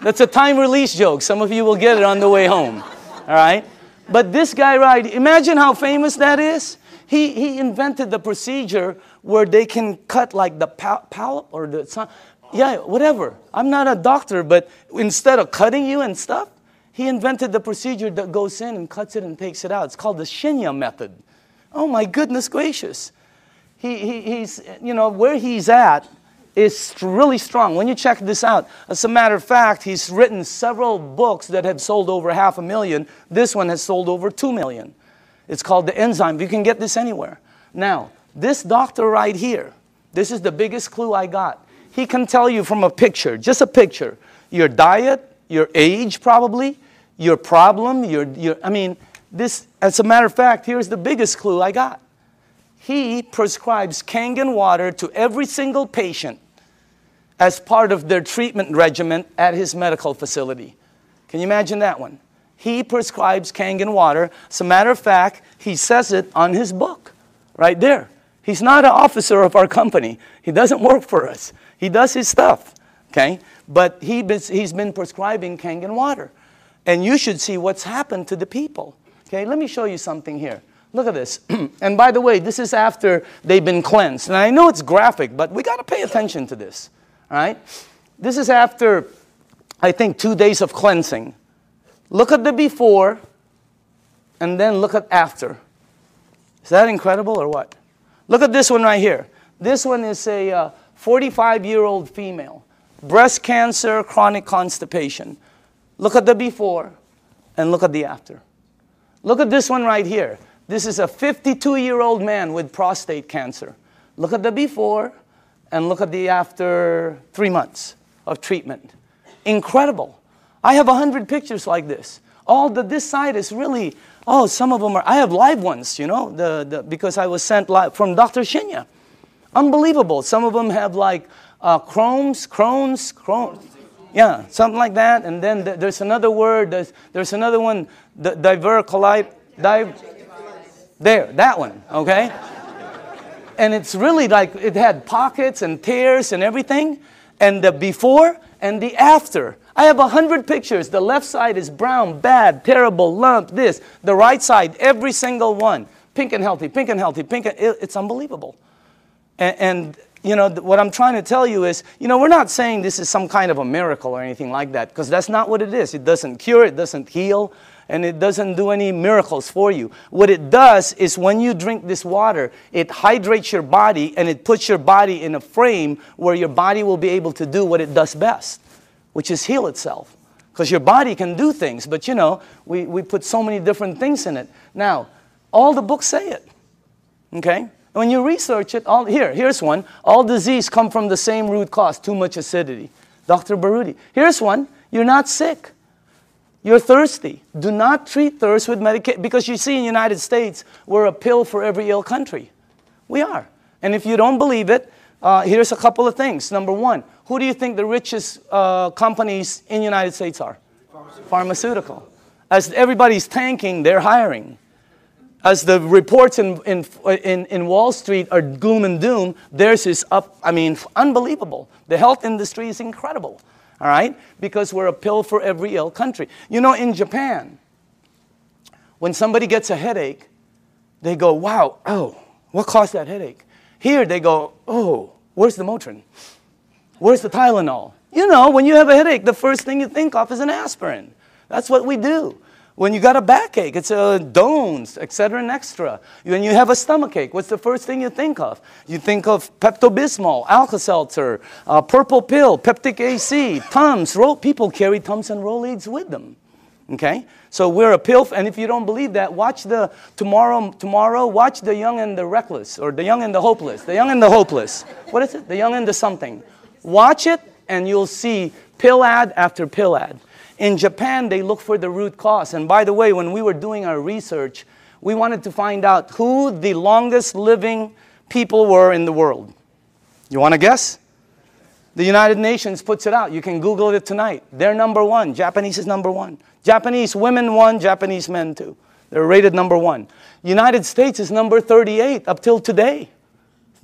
that's a time release joke. Some of you will get it on the way home. All right? But this guy, right, imagine how famous that is. He invented the procedure where they can cut like the polyp or the, yeah, whatever. I'm not a doctor, but instead of cutting you and stuff, he invented the procedure that goes in and cuts it and takes it out. It's called the Shinya method. Oh my goodness gracious. He's, you know, where he's at is really strong. When you check this out, as a matter of fact, he's written several books that have sold over 500,000. This one has sold over 2 million. It's called The Enzyme. You can get this anywhere. Now, this doctor right here, this is the biggest clue I got. He can tell you from a picture, just a picture, your diet, your age probably, your problem, I mean, this, as a matter of fact, here's the biggest clue I got. He prescribes Kangen water to every single patient as part of their treatment regimen at his medical facility. Can you imagine that one? He prescribes Kangen water. As a matter of fact, he says it on his book, right there. He's not an officer of our company. He doesn't work for us. He does his stuff, okay? But he's been prescribing Kangen water. And you should see what's happened to the people. Okay, let me show you something here. Look at this. And by the way, this is after they've been cleansed. And I know it's graphic, but we got to pay attention to this. All right? This is after, I think, 2 days of cleansing. Look at the before, and then look at after. Is that incredible or what? Look at this one right here. This one is a 45-year-old female. Breast cancer, chronic constipation. Look at the before, and look at the after. Look at this one right here. This is a 52-year-old man with prostate cancer. Look at the before, and look at the after 3 months of treatment. Incredible. I have 100 pictures like this. This side is really, some of them are, I have live ones, you know, because I was sent live from Dr. Shinya. Unbelievable. Some of them have like Crohn's. Yeah, something like that. And then there's another word, there's another one, diverticulite, there, that one, okay? And it's really like, it had pockets and tears and everything. And the before and the after. I have 100 pictures. The left side is brown, bad, terrible, lump, this. The right side, every single one. Pink and healthy, pink and healthy, pink and, it's unbelievable. And you know, what I'm trying to tell you is, you know, we're not saying this is some kind of a miracle or anything like that, because that's not what it is. It doesn't cure, it doesn't heal, and it doesn't do any miracles for you. What it does is when you drink this water, it hydrates your body and it puts your body in a frame where your body will be able to do what it does best, which is heal itself. Because your body can do things, but you know, we put so many different things in it. Now, all the books say it, okay? When you research it, here's one. All disease come from the same root cause, too much acidity. Dr. Baruti. Here's one. You're not sick. You're thirsty. Do not treat thirst with medication. Because you see in the United States, we're a pill for every ill country. We are. And if you don't believe it, here's a couple of things. Number one, who do you think the richest companies in the United States are? Pharmaceutical. As everybody's tanking, they're hiring. As the reports in Wall Street are gloom and doom, theirs is up, I mean, unbelievable. The health industry is incredible, all right? Because we're a pill for every ill country. You know, in Japan, when somebody gets a headache, they go, wow, what caused that headache? Here they go, where's the Motrin? Where's the Tylenol? You know, when you have a headache, the first thing you think of is an aspirin. That's what we do. When you got a backache, it's Dones, etc. and extra. When you have a stomachache, what's the first thing you think of? You think of Pepto-Bismol, Alka-Seltzer, purple pill, Peptic AC, Tums. People carry Tums and Rolaids with them. Okay? So we're a pill, and if you don't believe that, watch the tomorrow, watch The Young and the Reckless, or The Young and the Hopeless. The Young and the Hopeless. What is it? The Young and the something. Watch it, and you'll see pill ad after pill ad. In Japan, they look for the root cause. And by the way, when we were doing our research, we wanted to find out who the longest living people were in the world. You want to guess? The United Nations puts it out. You can Google it tonight. They're number one. Japanese is number one. Japanese women one, Japanese men two. They're rated number one. United States is number 38 up till today.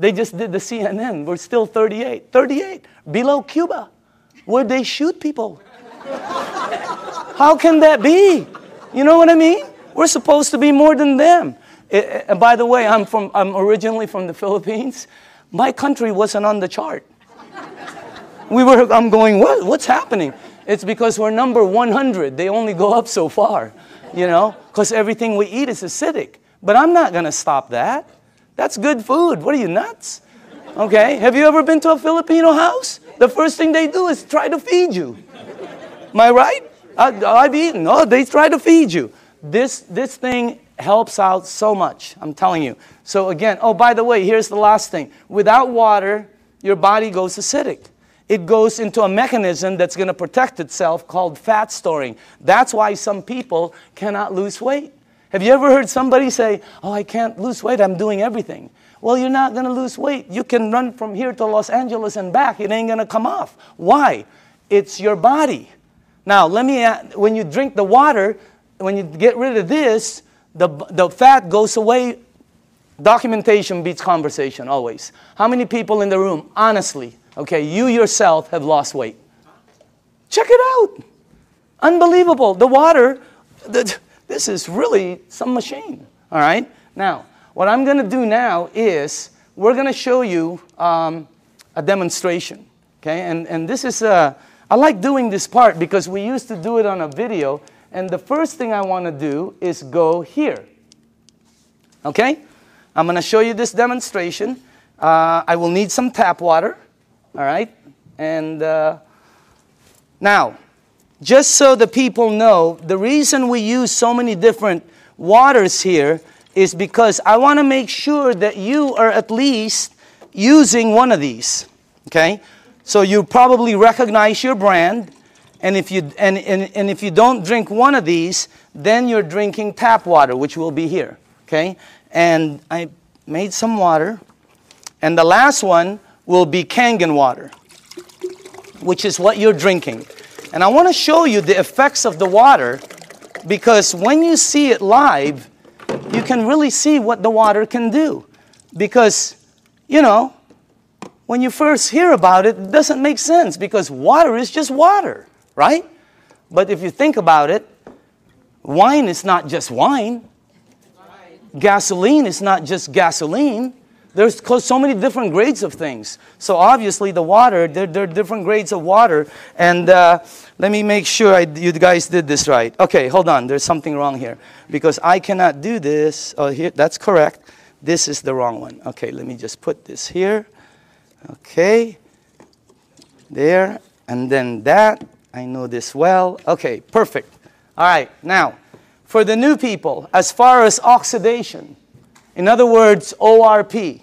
They just did the CNN. We're still 38. 38. Below Cuba, where they shoot people. How can that be? You know what I mean? We're supposed to be more than them. And by the way, I'm originally from the Philippines. My country wasn't on the chart. I'm going, what's happening? It's because we're number 100. They only go up so far, you know, because everything we eat is acidic. But I'm not going to stop that. That's good food. What are you, nuts? Okay, have you ever been to a Filipino house? The first thing they do is try to feed you. Am I right? I've eaten. No, they try to feed you. This thing helps out so much, I'm telling you. So again, oh, by the way, here's the last thing. Without water, your body goes acidic. It goes into a mechanism that's going to protect itself called fat storing. That's why some people cannot lose weight. Have you ever heard somebody say, oh, I can't lose weight, I'm doing everything? Well, you're not going to lose weight. You can run from here to Los Angeles and back. It ain't going to come off. Why? It's your body. Now, when you drink the water, when you get rid of this, the fat goes away. Documentation beats conversation, always. How many people in the room, honestly, okay, you yourself have lost weight? Check it out. Unbelievable. The water, this is really some machine, all right? Now, what I'm going to do now is we're going to show you a demonstration, okay? And this is, I like doing this part because we used to do it on a video, and the first thing I want to do is go here, okay? I'm going to show you this demonstration. I will need some tap water, all right? And now, just so the people know, the reason we use so many different waters here is because I want to make sure that you are at least using one of these, okay? So you probably recognize your brand, and if you if you don't drink one of these, then you're drinking tap water, which will be here, okay? And I made some water, and the last one will be Kangen water, which is what you're drinking. And I want to show you the effects of the water, because when you see it live, you can really see what the water can do. Because, you know, when you first hear about it, it doesn't make sense, because water is just water, right? But if you think about it, wine is not just wine. Gasoline is not just gasoline. There's so many different grades of things. So obviously the water, there are different grades of water. And let me make sure you guys did this right. Okay, hold on. There's something wrong here. Because I cannot do this. Oh, here, that's correct. This is the wrong one. Okay, let me just put this here. Okay. There. And then that. I know this well. Okay, perfect. All right, now, for the new people, as far as oxidation, in other words, ORP,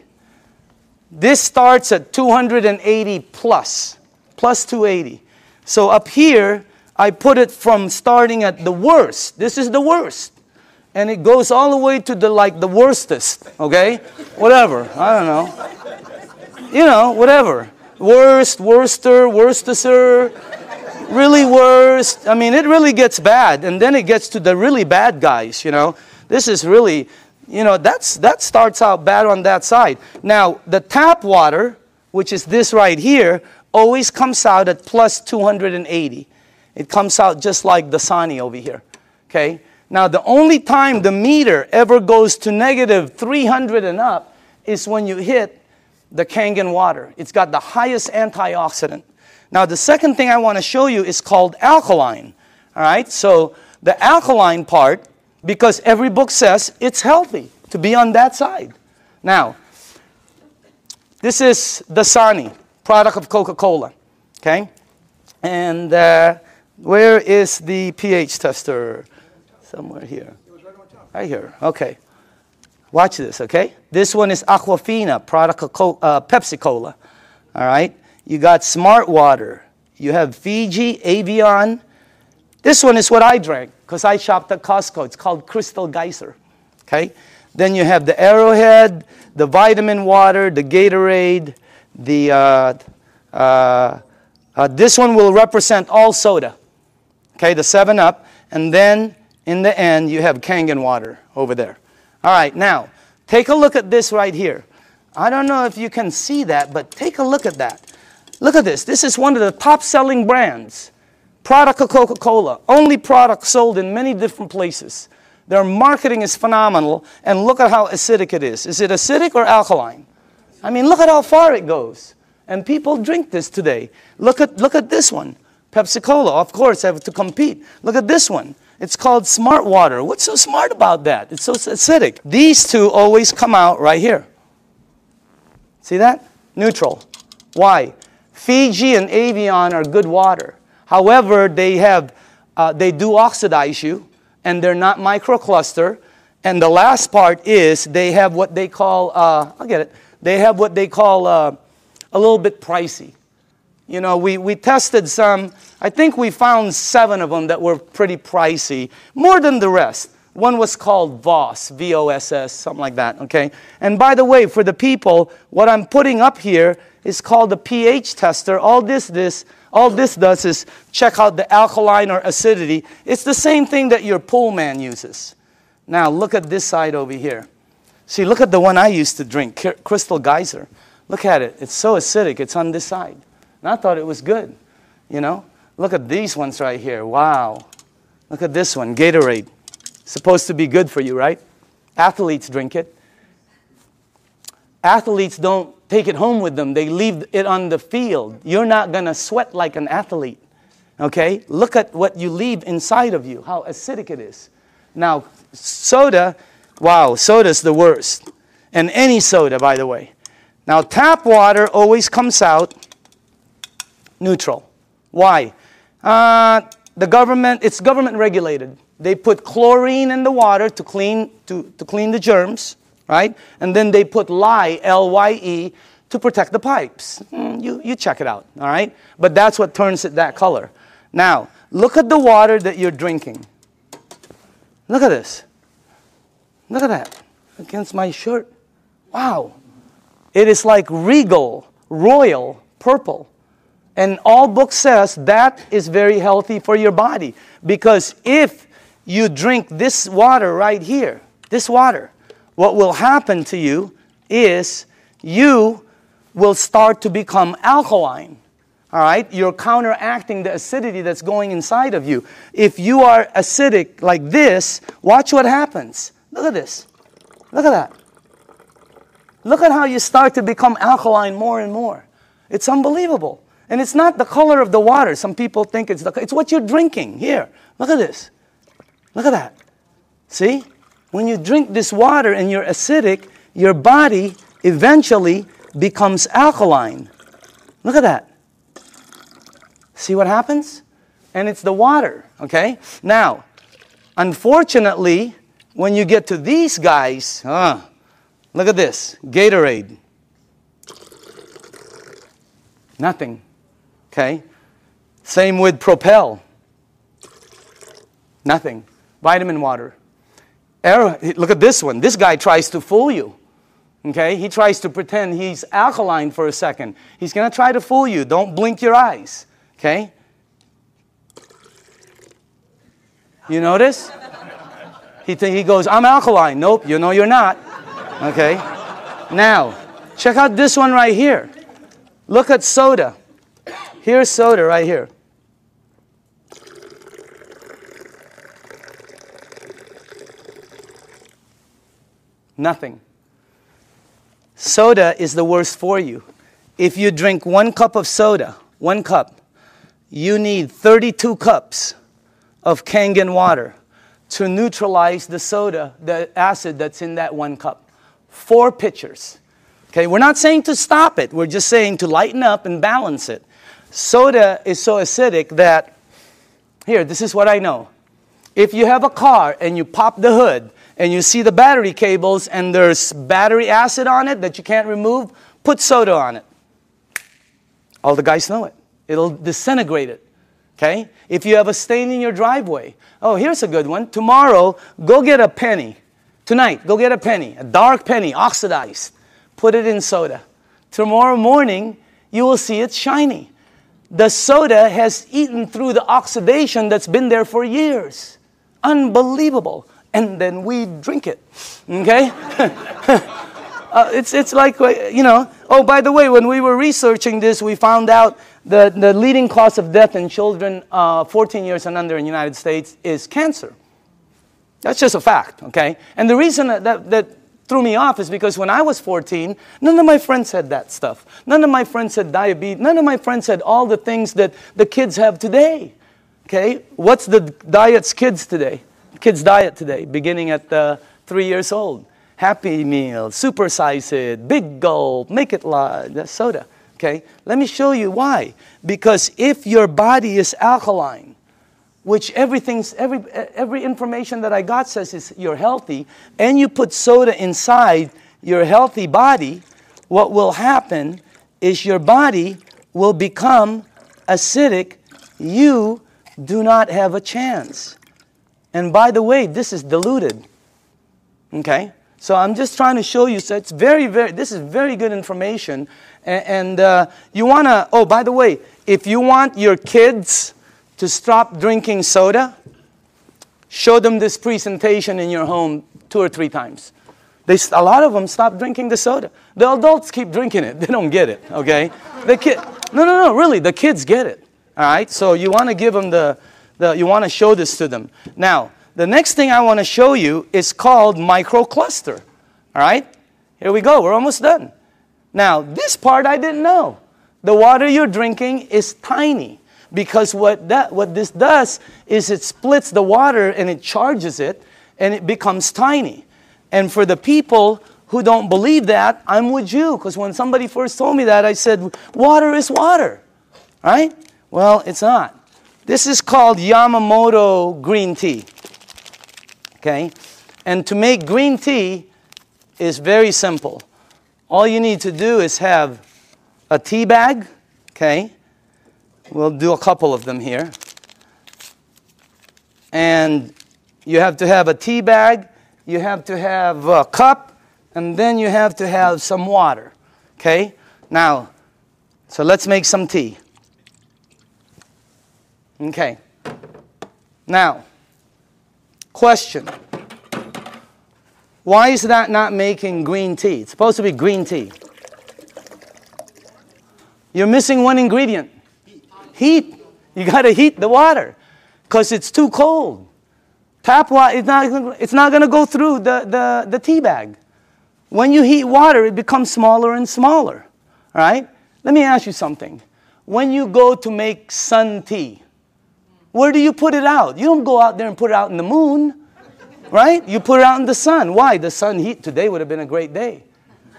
this starts at 280 plus 280. So up here, I put it from starting at the worst. This is the worst. And it goes all the way to the worstest, okay? Whatever, I don't know. You know, whatever. Worst, worster, worstester, really worst. I mean, it really gets bad. And then it gets to the really bad guys, you know. This is really... You know, that starts out bad on that side. Now, the tap water, which is this right here, always comes out at plus 280. It comes out just like the Dasani over here. Okay? Now, the only time the meter ever goes to negative 300 and up is when you hit the Kangen water. It's got the highest antioxidant. Now, the second thing I want to show you is called alkaline. All right? So, the alkaline part, because every book says it's healthy to be on that side. Now, this is Dasani, product of Coca-Cola, okay? And where is the pH tester? Somewhere here. Right here, okay. Watch this, okay? This one is Aquafina, product of Pepsi-Cola, all right? You got Smart Water. You have Fiji, Avion. This one is what I drank because I shopped at Costco. It's called Crystal Geyser, okay? Then you have the Arrowhead, the vitamin water, the Gatorade, this one will represent all soda, okay, the 7-Up. And then in the end, you have Kangen water over there. All right, now, take a look at this right here. I don't know if you can see that, but take a look at that. Look at this. This is one of the top-selling brands. Product of Coca-Cola. Only product sold in many different places. Their marketing is phenomenal, and look at how acidic it is. Is it acidic or alkaline? I mean, look at how far it goes. And people drink this today. Look at this one. Pepsi-Cola, of course, have to compete. Look at this one. It's called Smart Water. What's so smart about that? It's so acidic. These two always come out right here. See that? Neutral. Why? Fiji and Avion are good water. However, they do oxidize you, and they're not microcluster. And the last part is they have what they call, I'll get it. They have what they call a little bit pricey. You know, we tested some. I think we found 7 of them that were pretty pricey, more than the rest. One was called Voss, V-O-S-S, something like that, okay? And by the way, for the people, what I'm putting up here is called the pH tester. All this does is check out the alkaline or acidity. It's the same thing that your pool man uses. Now, look at this side over here. See, look at the one I used to drink, Crystal Geyser. Look at it. It's so acidic. It's on this side. And I thought it was good, you know? Look at these ones right here. Wow. Look at this one, Gatorade. Supposed to be good for you, right? Athletes drink it. Athletes don't take it home with them. They leave it on the field. You're not going to sweat like an athlete, okay? Look at what you leave inside of you, how acidic it is. Now, soda, wow, soda's the worst. And any soda, by the way. Now, tap water always comes out neutral. Why? It's government regulated. They put chlorine in the water to clean the germs, right? And then they put lye, L-Y-E, to protect the pipes. You check it out, all right? But that's what turns it that color. Now, look at the water that you're drinking. Look at this. Look at that. Against my shirt. Wow. It is like regal, royal, purple. And all book says that is very healthy for your body. Because if you drink this water right here, this water, what will happen to you is you will start to become alkaline. All right? You're counteracting the acidity that's going inside of you. If you are acidic like this, watch what happens. Look at this. Look at that. Look at how you start to become alkaline more and more. It's unbelievable. And it's not the color of the water. Some people think it's what you're drinking. Here, look at this. Look at that. See? When you drink this water and you're acidic, your body eventually becomes alkaline. Look at that. See what happens? And it's the water, okay? Now, unfortunately, when you get to these guys, look at this, Gatorade. Nothing, okay? Same with Propel. Nothing. Vitamin water. Look at this one. This guy tries to fool you. Okay? He tries to pretend he's alkaline for a second. He's going to try to fool you. Don't blink your eyes. Okay? You notice? He goes, I'm alkaline. Nope, you know you're not. Okay? Now, check out this one right here. Look at soda. Here's soda right here. Nothing. Soda is the worst for you. If you drink 1 cup of soda, 1 cup, you need 32 cups of Kangen water to neutralize the soda, the acid that's in that 1 cup. 4 pitchers. Okay, we're not saying to stop it. We're just saying to lighten up and balance it. Soda is so acidic that, here, this is what I know. If you have a car and you pop the hood and you see the battery cables and there's battery acid on it that you can't remove, put soda on it. All the guys know it. It'll disintegrate it. Okay? If you have a stain in your driveway, oh, here's a good one. Tomorrow, go get a penny. Tonight, go get a penny, a dark penny, oxidized. Put it in soda. Tomorrow morning, you will see it's shiny. The soda has eaten through the oxidation that's been there for years. Unbelievable. And then we drink it. Okay? It's like, you know. Oh, by the way, when we were researching this, we found out that the leading cause of death in children 14 years and under in the United States is cancer. That's just a fact, okay? And the reason that threw me off is because when I was 14, none of my friends said that stuff. None of my friends said diabetes. None of my friends said all the things that the kids have today, okay? What's the diets kids today? Kids' diet today, beginning at 3 years old. Happy Meal, supersize it, big gulp, make it large, soda, okay? Let me show you why. Because if your body is alkaline, which every information that I got says is you're healthy, and you put soda inside your healthy body, what will happen is your body will become acidic. You do not have a chance. And by the way, this is diluted. Okay? So I'm just trying to show you, so it's this is very good information. And you want to, oh, by the way, if you want your kids to stop drinking soda, show them this presentation in your home 2 or 3 times. A lot of them stop drinking the soda. The adults keep drinking it. They don't get it, okay? No, really, the kids get it, all right? So you want to give them you want to show this to them. Now, the next thing I want to show you is called microcluster, all right? Here we go. We're almost done. Now, this part I didn't know. The water you're drinking is tiny. Because what this does is it splits the water and it charges it and it becomes tiny. And for the people who don't believe that, I'm with you. Because when somebody first told me that, I said, water is water. Right? Well, it's not. This is called Yamamoto green tea. Okay? And to make green tea is very simple. All you need to do is have a tea bag. Okay? We'll do a couple of them here. And you have to have a tea bag, you have to have a cup, and then you have to have some water. Okay? Now, so let's make some tea. Okay. Now, question. Why is that not making green tea? It's supposed to be green tea. You're missing one ingredient. Heat. You got to heat the water because it's too cold. Tap water, it's not going to go through the tea bag. When you heat water, it becomes smaller and smaller. All right? Let me ask you something. When you go to make sun tea, where do you put it out? You don't go out there and put it out in the moon. Right? You put it out in the sun. Why? The sun heat. Today would have been a great day.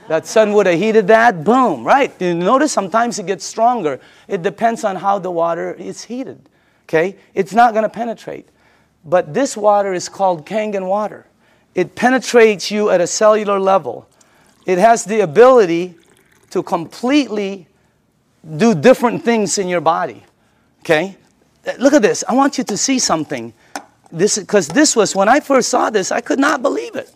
That sun would have heated that, boom, right? You notice sometimes it gets stronger. It depends on how the water is heated, okay? It's not going to penetrate. But this water is called Kangen water. It penetrates you at a cellular level. It has the ability to completely do different things in your body, okay? Look at this. I want you to see something. Because this was, when I first saw this, I could not believe it.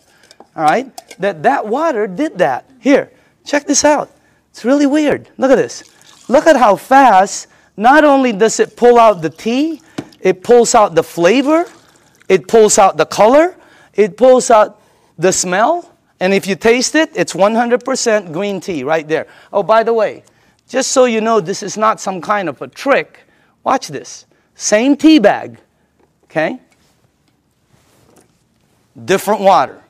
All right? That water did that. Here, check this out. It's really weird. Look at this. Look at how fast, not only does it pull out the tea, it pulls out the flavor, it pulls out the color, it pulls out the smell, and if you taste it, it's 100% green tea right there. Oh, by the way, just so you know this is not some kind of a trick, watch this. Same tea bag, okay? Different water.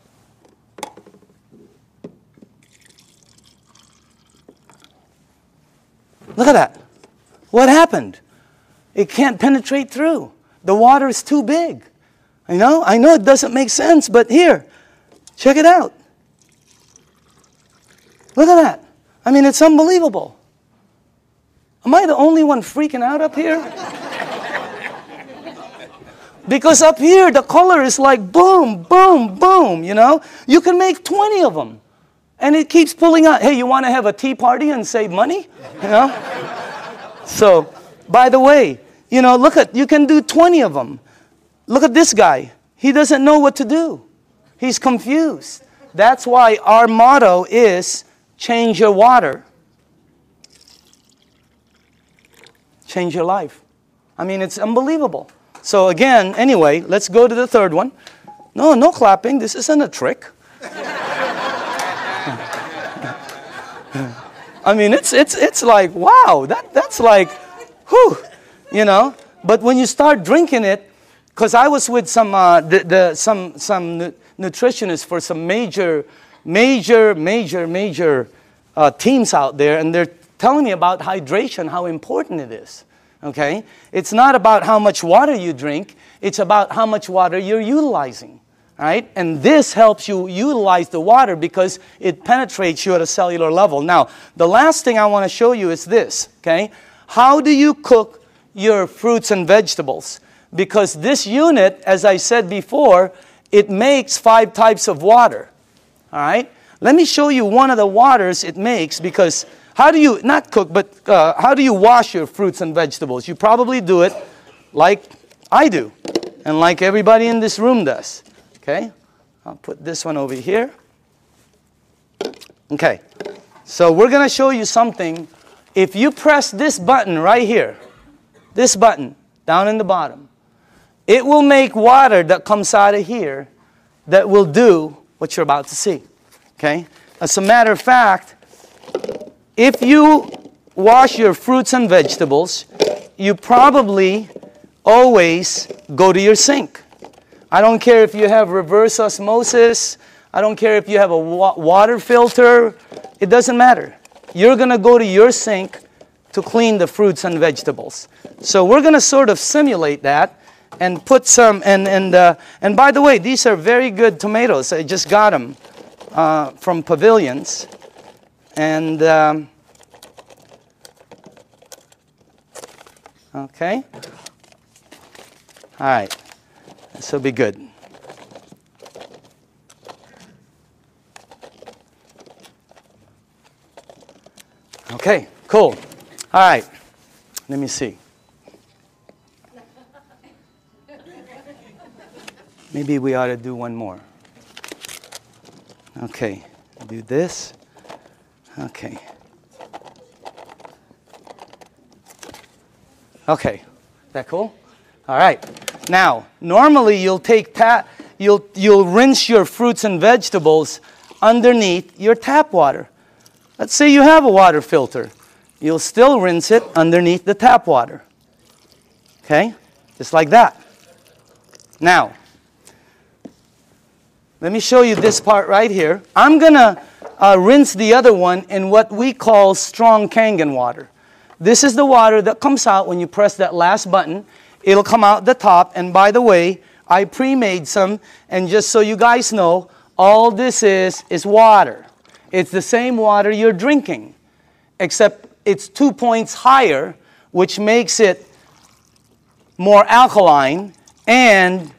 Look at that. What happened? It can't penetrate through The water is too big. I know it doesn't make sense, but here, check it out. Look at that. I mean, it's unbelievable. Am I the only one freaking out up here? Because up here, the color is like boom, boom, boom, you know? You can make 20 of them. And it keeps pulling out. Hey, you want to have a tea party and save money? You know? So, by the way, you know, you can do 20 of them. Look at this guy. He doesn't know what to do. He's confused. That's why our motto is change your water. Change your life. I mean, it's unbelievable. So again, anyway, let's go to the third one. No clapping. This isn't a trick. I mean, it's like, wow, that's like, whew, you know. But when you start drinking it, because I was with some nutritionists for some major teams out there, and they're telling me about hydration, how important it is. Okay? It's not about how much water you drink, it's about how much water you're utilizing. Right? And this helps you utilize the water because it penetrates you at a cellular level. Now, the last thing I want to show you is this. Okay? How do you cook your fruits and vegetables? Because this unit, as I said before, it makes 5 types of water. All right? Let me show you one of the waters it makes, because how do you, not cook, but how do you wash your fruits and vegetables? You probably do it like I do, and like everybody in this room does. Okay? I'll put this one over here. Okay. So we're going to show you something. If you press this button right here, this button down in the bottom, it will make water that comes out of here that will do what you're about to see. Okay? As a matter of fact, if you wash your fruits and vegetables, you probably always go to your sink. I don't care if you have reverse osmosis. I don't care if you have a water filter. It doesn't matter. You're going to go to your sink to clean the fruits and vegetables. So we're going to sort of simulate that and put some, and by the way, these are very good tomatoes. I just got them from Pavilions. And, okay. All right. This will be good. Okay, cool. All right. Let me see. Maybe we ought to do one more. Okay. Do this. Okay. Okay. Is that cool? All right. Now, normally you'll take you'll rinse your fruits and vegetables underneath your tap water. Let's say you have a water filter. You'll still rinse it underneath the tap water. Okay? Just like that. Now, let me show you this part right here. I'm going to rinse the other one in what we call strong Kangen water. This is the water that comes out when you press that last button. It'll come out the top. And by the way, I pre-made some. And just so you guys know, all this is water. It's the same water you're drinking, except it's 2 points higher, which makes it more alkaline, and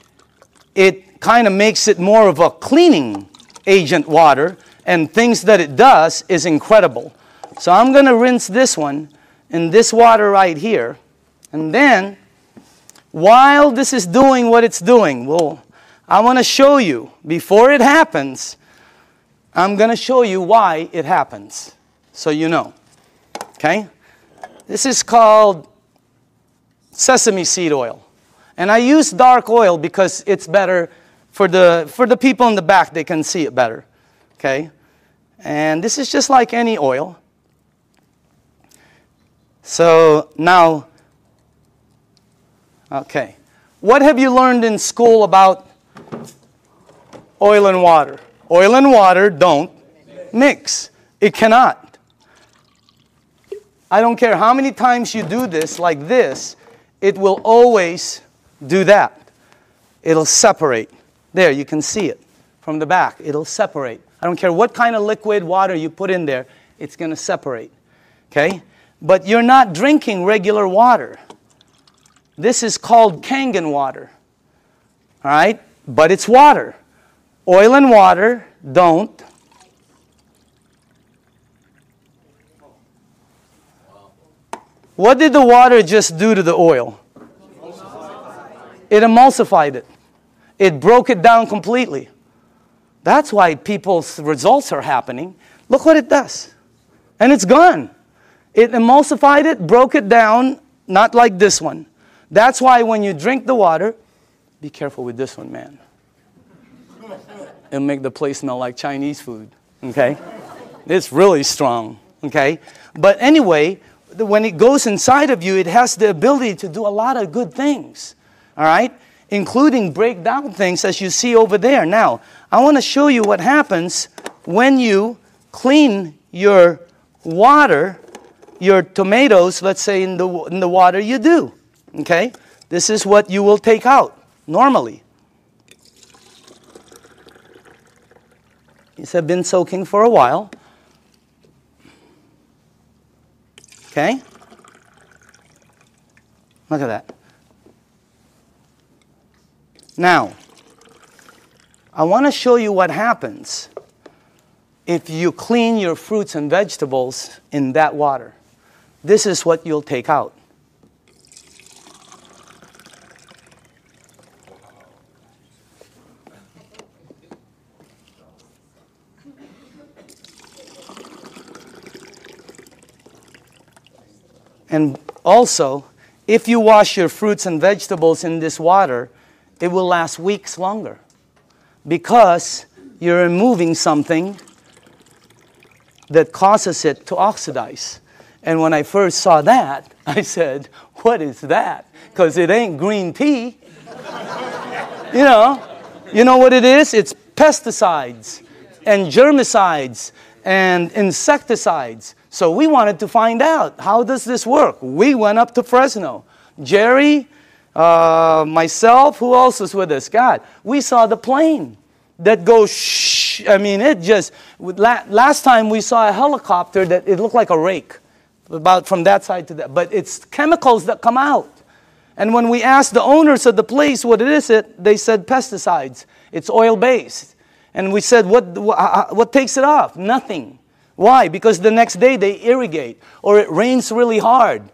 it kind of makes it more of a cleaning agent water, and things that it does is incredible. So I'm going to rinse this one in this water right here, and then while this is doing what it's doing, well, I want to show you, before it happens, I'm going to show you why it happens, so you know. Okay? This is called sesame seed oil. And I use dark oil because it's better for the people in the back. They can see it better. Okay? And this is just like any oil. So now, okay. What have you learned in school about oil and water? Oil and water don't mix. It cannot. I don't care how many times you do this like this, it will always do that. It'll separate. There, you can see it from the back. It'll separate. I don't care what kind of liquid water you put in there, it's going to separate. Okay? But you're not drinking regular water. This is called Kangen water. All right? But it's water. Oil and water don't. What did the water just do to the oil? It emulsified it. It broke it down completely. That's why people's results are happening. Look what it does. And it's gone. It emulsified it, broke it down, not like this one. That's why when you drink the water, be careful with this one, man. It'll make the place smell like Chinese food, okay? It's really strong, okay? But anyway, when it goes inside of you, it has the ability to do a lot of good things, all right? Including break down things as you see over there. Now, I want to show you what happens when you clean your water, your tomatoes, let's say in the water you do, okay? This is what you will take out normally. These have been soaking for a while. Okay? Look at that. Now, I want to show you what happens if you clean your fruits and vegetables in that water. This is what you'll take out. And also, if you wash your fruits and vegetables in this water, it will last weeks longer because you're removing something that causes it to oxidize. And when I first saw that, I said, what is that? Because it ain't green tea. You know what it is? It's pesticides and germicides and insecticides. So we wanted to find out, how does this work? We went up to Fresno. Jerry, myself, who else was with us? God, we saw the plane that goes shh. I mean, it just, last time we saw a helicopter that it looked like a rake, about from that side to that. But it's chemicals that come out. And when we asked the owners of the place what it is, they said pesticides. It's oil-based. And we said, what takes it off? Nothing. Why? Because the next day they irrigate, or it rains really hard.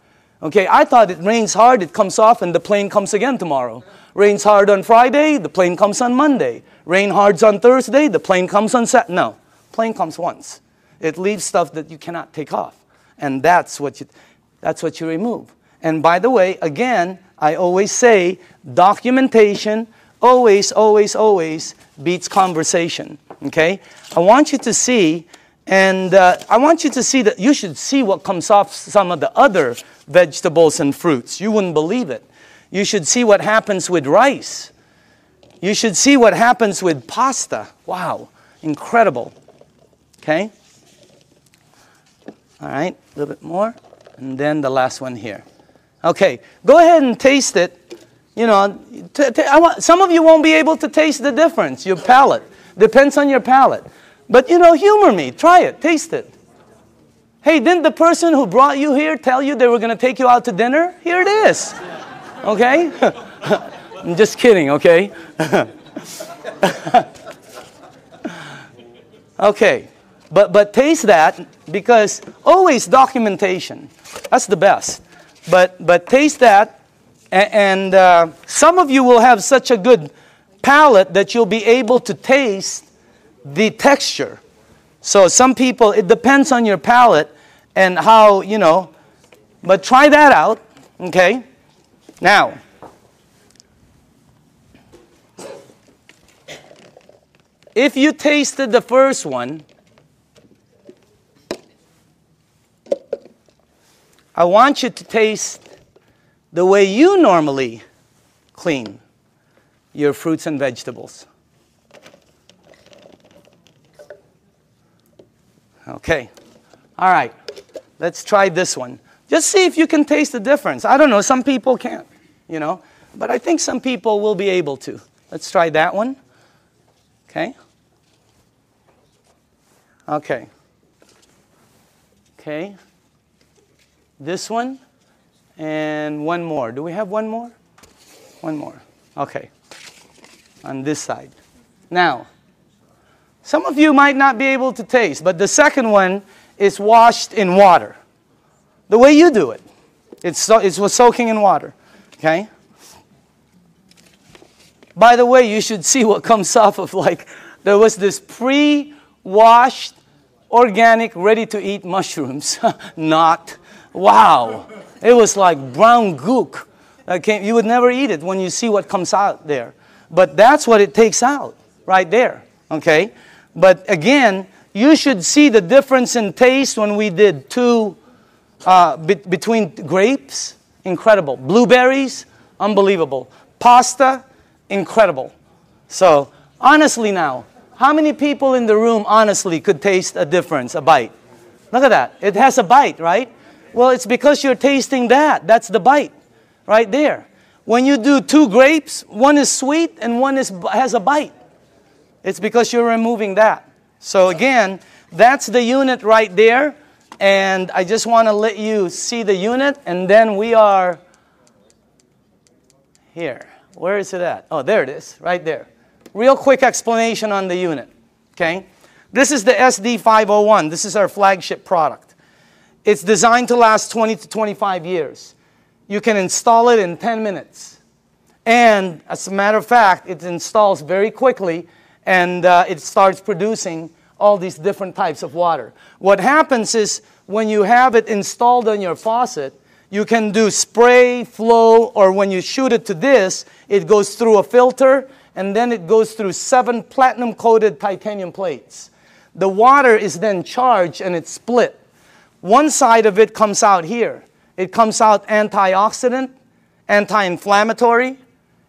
Okay, I thought it rains hard, it comes off, and the plane comes again tomorrow. Rains hard on Friday, the plane comes on Monday. Rain hard on Thursday, the plane comes on Saturday. No, plane comes once. It leaves stuff that you cannot take off, and that's what you remove. And by the way, again, I always say documentation always, always, always beats conversation. Okay, I want you to see. And I want you to see that you should see what comes off some of the other vegetables and fruits. You wouldn't believe it. You should see what happens with rice. You should see what happens with pasta. Wow, incredible. Okay? All right, a little bit more. And then the last one here. Okay, go ahead and taste it. You know, some of you won't be able to taste the difference. Your palate. Depends on your palate. But, you know, humor me. Try it. Taste it. Hey, didn't the person who brought you here tell you they were going to take you out to dinner? Here it is. Okay? I'm just kidding, okay? Okay. But taste that, because always documentation. That's the best. But taste that, and some of you will have such a good palate that you'll be able to taste the texture. So some people, it depends on your palate and how, you know, but try that out, okay? Now, if you tasted the first one, I want you to taste the way you normally clean your fruits and vegetables. Okay. All right. Let's try this one. Just see if you can taste the difference. I don't know. Some people can't, you know. But I think some people will be able to. Let's try that one. Okay. Okay. Okay. This one. And one more. Do we have one more? One more. Okay. On this side. Now, some of you might not be able to taste, but the second one is washed in water. The way you do it. It was soaking in water. Okay? By the way, you should see what comes off of, like, there was this pre-washed, organic, ready-to-eat mushrooms. Not. Wow. It was like brown gook. You would never eat it when you see what comes out there. But that's what it takes out right there. Okay? But again, you should see the difference in taste when we did between grapes. Incredible. Blueberries. Unbelievable. Pasta. Incredible. So, honestly now, how many people in the room honestly could taste a difference, a bite? Look at that. It has a bite, right? Well, it's because you're tasting that. That's the bite right there. When you do two grapes, one is sweet and one has a bite. It's because you're removing that. So again, that's the unit right there. And I just want to let you see the unit. And then we are here. Where is it at? Oh, there it is, right there. Real quick explanation on the unit. Okay? This is the SD501. This is our flagship product. It's designed to last 20 to 25 years. You can install it in 10 minutes. And as a matter of fact, it installs very quickly and it starts producing all these different types of water. What happens is when you have it installed on your faucet, you can do spray, flow, or when you shoot it to this, it goes through a filter and then it goes through 7 platinum-coated titanium plates. The water is then charged and it's split. One side of it comes out here. It comes out antioxidant, anti-inflammatory.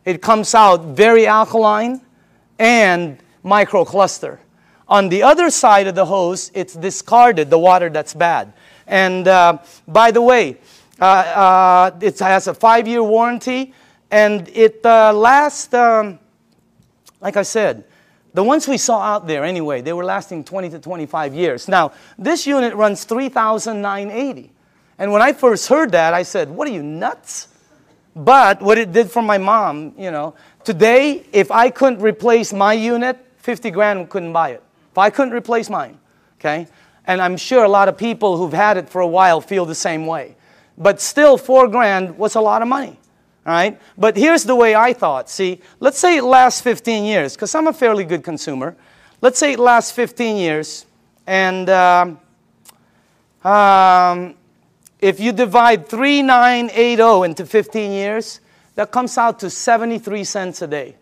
It comes out very alkaline and microcluster. On the other side of the hose, it's discarded, the water that's bad. And by the way, it has a 5-year warranty and it lasts, like I said, the ones we saw out there anyway, they were lasting 20 to 25 years. Now, this unit runs $3,980. And when I first heard that, I said, what are you, nuts? But what it did for my mom, you know, today, if I couldn't replace my unit, 50 grand couldn't buy it. If I couldn't replace mine, okay? And I'm sure a lot of people who've had it for a while feel the same way. But still, 4 grand was a lot of money. All right? But here's the way I thought. See, let's say it lasts 15 years, because I'm a fairly good consumer. Let's say it lasts 15 years, and if you divide 3,980 into 15 years, that comes out to 73 cents a day.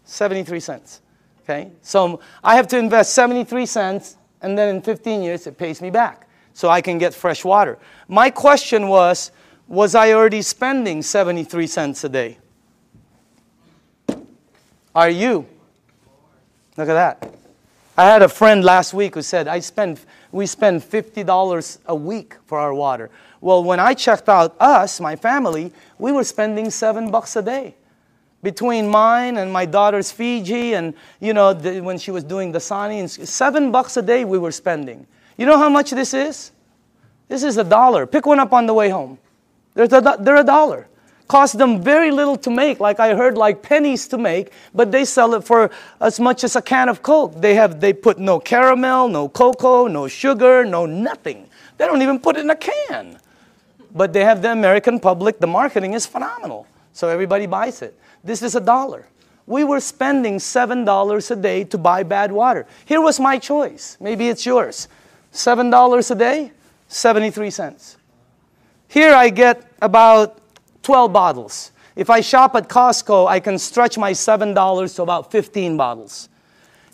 73 cents. Okay? So I have to invest 73 cents, and then in 15 years, it pays me back. So I can get fresh water. My question was I already spending 73 cents a day? Are you? Look at that. I had a friend last week who said, we spend $50 a week for our water. Well, when I checked out us, my family, we were spending $7 a day. Between mine and my daughter's Fiji and, you know, when she was doing the Sani, $7 a day we were spending. You know how much this is? This is $1. Pick one up on the way home. They're $1. Cost them very little to make, like I heard, like pennies to make, but they sell it for as much as a can of Coke. They put no caramel, no cocoa, no sugar, no nothing. They don't even put it in a can. But they have the American public, the marketing is phenomenal. So everybody buys it. This is $1. We were spending $7 a day to buy bad water. Here was my choice. Maybe it's yours. $7 a day, 73 cents. Here I get about 12 bottles. If I shop at Costco, I can stretch my $7 to about 15 bottles.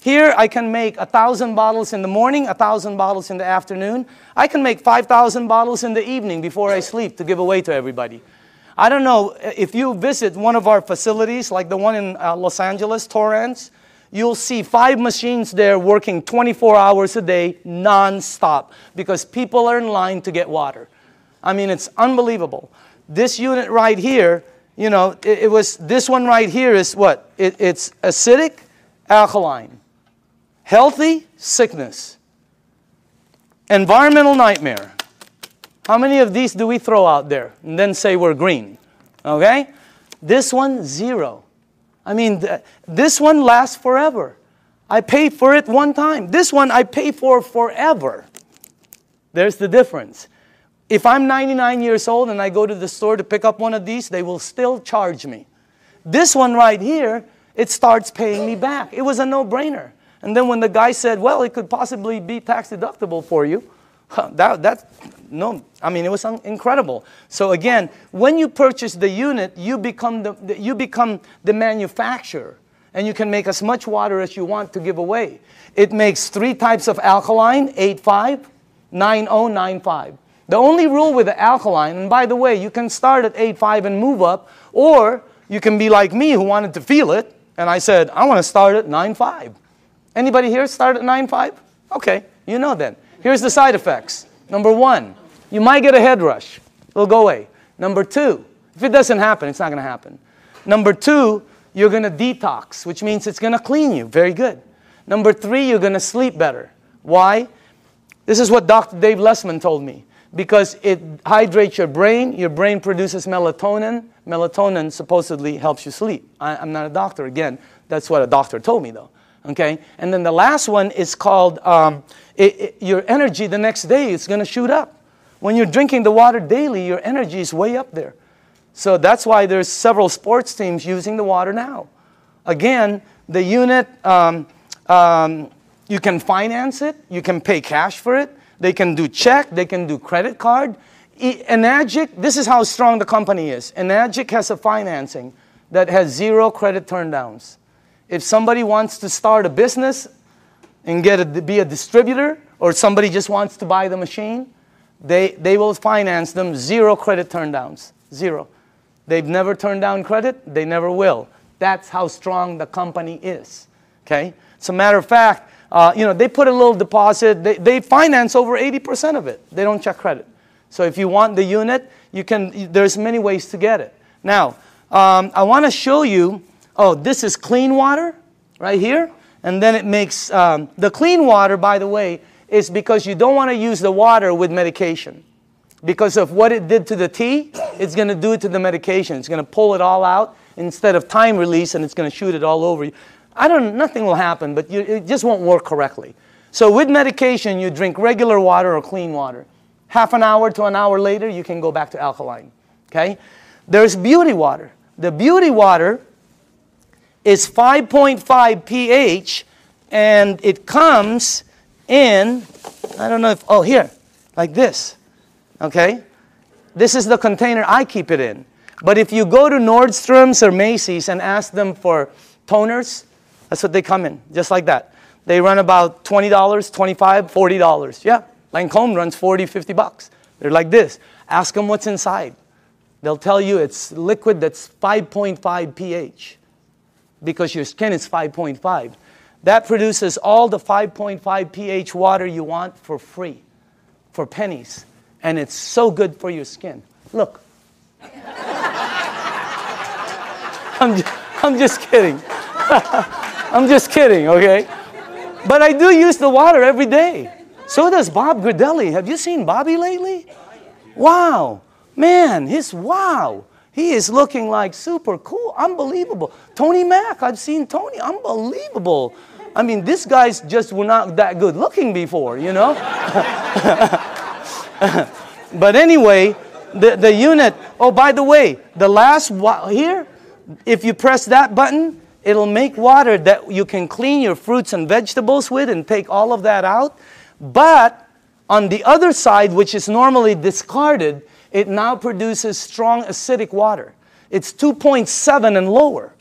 Here I can make 1,000 bottles in the morning, 1,000 bottles in the afternoon. I can make 5,000 bottles in the evening before I sleep to give away to everybody. I don't know, if you visit one of our facilities, like the one in Los Angeles, Torrance, you'll see 5 machines there working 24 hours a day, non-stop, because people are in line to get water. I mean, it's unbelievable. This unit right here you know, it was, this one right here is what? It's acidic, alkaline. Healthy, sickness. Environmental nightmare. How many of these do we throw out there and then say we're green? Okay? This one, 0. I mean, this one lasts forever. I pay for it one time. This one I pay for forever. There's the difference. If I'm 99 years old and I go to the store to pick up one of these, they will still charge me. This one right here, it starts paying me back. It was a no-brainer. And then when the guy said, well, it could possibly be tax deductible for you, no, I mean, it was incredible. So again, when you purchase the unit, you become the manufacturer. And you can make as much water as you want to give away. It makes 3 types of alkaline, 8.5, 9.0, 9.5. The only rule with the alkaline, and by the way, you can start at 8.5 and move up, or you can be like me who wanted to feel it, and I said, I want to start at 9.5. Anybody here start at 9.5? Okay, you know then. Here's the side effects. Number 1, you might get a head rush. It'll go away. Number 2, if it doesn't happen, it's not going to happen. Number 2, you're going to detox, which means it's going to clean you. Very good. Number 3, you're going to sleep better. Why? This is what Dr. Dave Lessman told me. Because it hydrates your brain produces melatonin. Melatonin supposedly helps you sleep. I'm not a doctor. Again, that's what a doctor told me though. Okay? And then the last one is called, your energy the next day is going to shoot up. When you're drinking the water daily, your energy is way up there. So that's why there's several sports teams using the water now. Again, the unit, you can finance it. You can pay cash for it. They can do check. They can do credit card. Enagic, this is how strong the company is. Enagic has a financing that has 0 credit turndowns. If somebody wants to start a business and be a distributor, or somebody just wants to buy the machine, they will finance them 0 credit turndowns. 0. They've never turned down credit. They never will. That's how strong the company is. Okay? As a matter of fact, you know, they put a little deposit. They finance over 80% of it. They don't check credit. So if you want the unit, there's many ways to get it. Now, I want to show you, this is clean water right here. And then it makes, the clean water, by the way, is because you don't want to use the water with medication. Because of what it did to the tea, it's going to do it to the medication. It's going to pull it all out instead of time release, and it's going to shoot it all over you. Nothing will happen, but it just won't work correctly. So with medication, you drink regular water or clean water. Half an hour to an hour later, you can go back to alkaline. Okay? There's beauty water. The beauty water is 5.5 pH, and it comes in, I don't know if, here, like this. Okay? This is the container I keep it in. But if you go to Nordstrom's or Macy's and ask them for toners, that's what they come in, just like that. They run about $20, $25, $40. Yeah, Lancome runs $40, $50. They're like this. Ask them what's inside. They'll tell you it's liquid that's 5.5 pH because your skin is 5.5. That produces all the 5.5 pH water you want for free, for pennies. And it's so good for your skin. Look. I'm just kidding. I'm just kidding, okay? But I do use the water every day. So does Bob Gridelli. Have you seen Bobby lately? Wow. Man, wow. He is looking like super cool. Unbelievable. Tony Mack, I've seen Tony. Unbelievable. I mean, these guys just were not that good looking before, you know? But anyway, the unit, by the way, the last here, if you press that button, it'll make water that you can clean your fruits and vegetables with and take all of that out. But on the other side, which is normally discarded, it now produces strong acidic water. It's 2.7 and lower.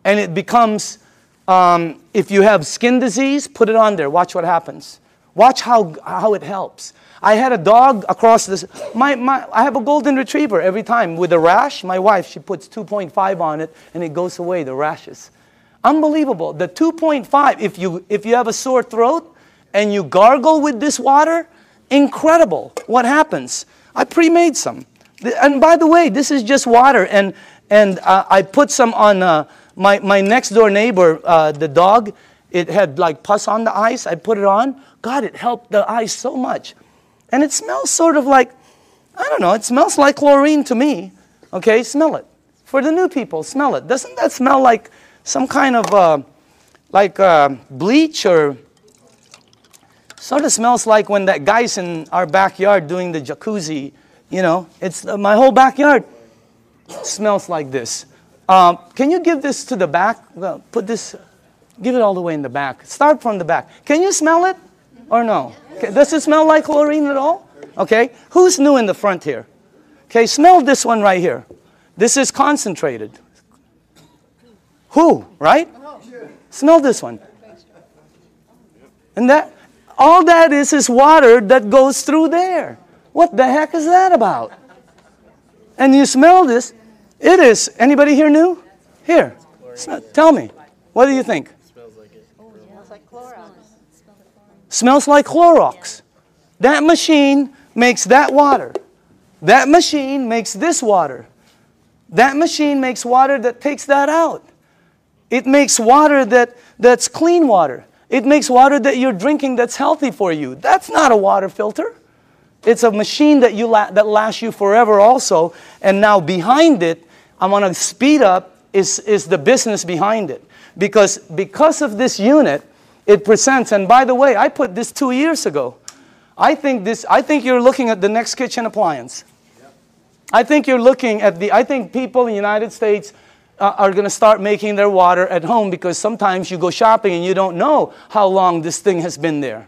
And it becomes, if you have skin disease, put it on there. Watch what happens. Watch how it helps. I had a dog across this. I have a golden retriever every time with a rash. My wife, she puts 2.5 on it, and it goes away, the rashes. Unbelievable. The 2.5, if you have a sore throat and you gargle with this water, incredible what happens. I pre-made some. And by the way, this is just water. And And I put some on my next door neighbor, the dog. It had like pus on the eyes. I put it on. God, it helped the eyes so much. And it smells sort of like, I don't know, it smells like chlorine to me. Okay, smell it. For the new people, smell it. Doesn't that smell like some kind of bleach, or sort of smells like when that guy's in our backyard doing the jacuzzi, you know? It's my whole backyard smells like this. Can you give this to the back? Well, give it all the way in the back. Start from the back. Can you smell it or no? Okay. Does it smell like chlorine at all? Okay. Who's new in the front here? Okay, smell this one right here. This is concentrated. Who, right? Smell this one. And that, all that is water that goes through there. What the heck is that about? And you smell this. It is, anybody here new? Here, tell me. What do you think? Smells like it. Smells like Clorox. Smells like Clorox. That machine makes that water. That machine makes this water. That machine makes water that takes that out. It makes water that's clean water. It makes water that you're drinking that's healthy for you. That's not a water filter. It's a machine that lasts you forever also. And now behind it, I want to speed up, is the business behind it. Because of this unit, it presents, and by the way, I put this 2 years ago. I think you're looking at the next kitchen appliance. Yep. I think you're looking at I think people in the United States are going to start making their water at home, because sometimes you go shopping and you don't know how long this thing has been there.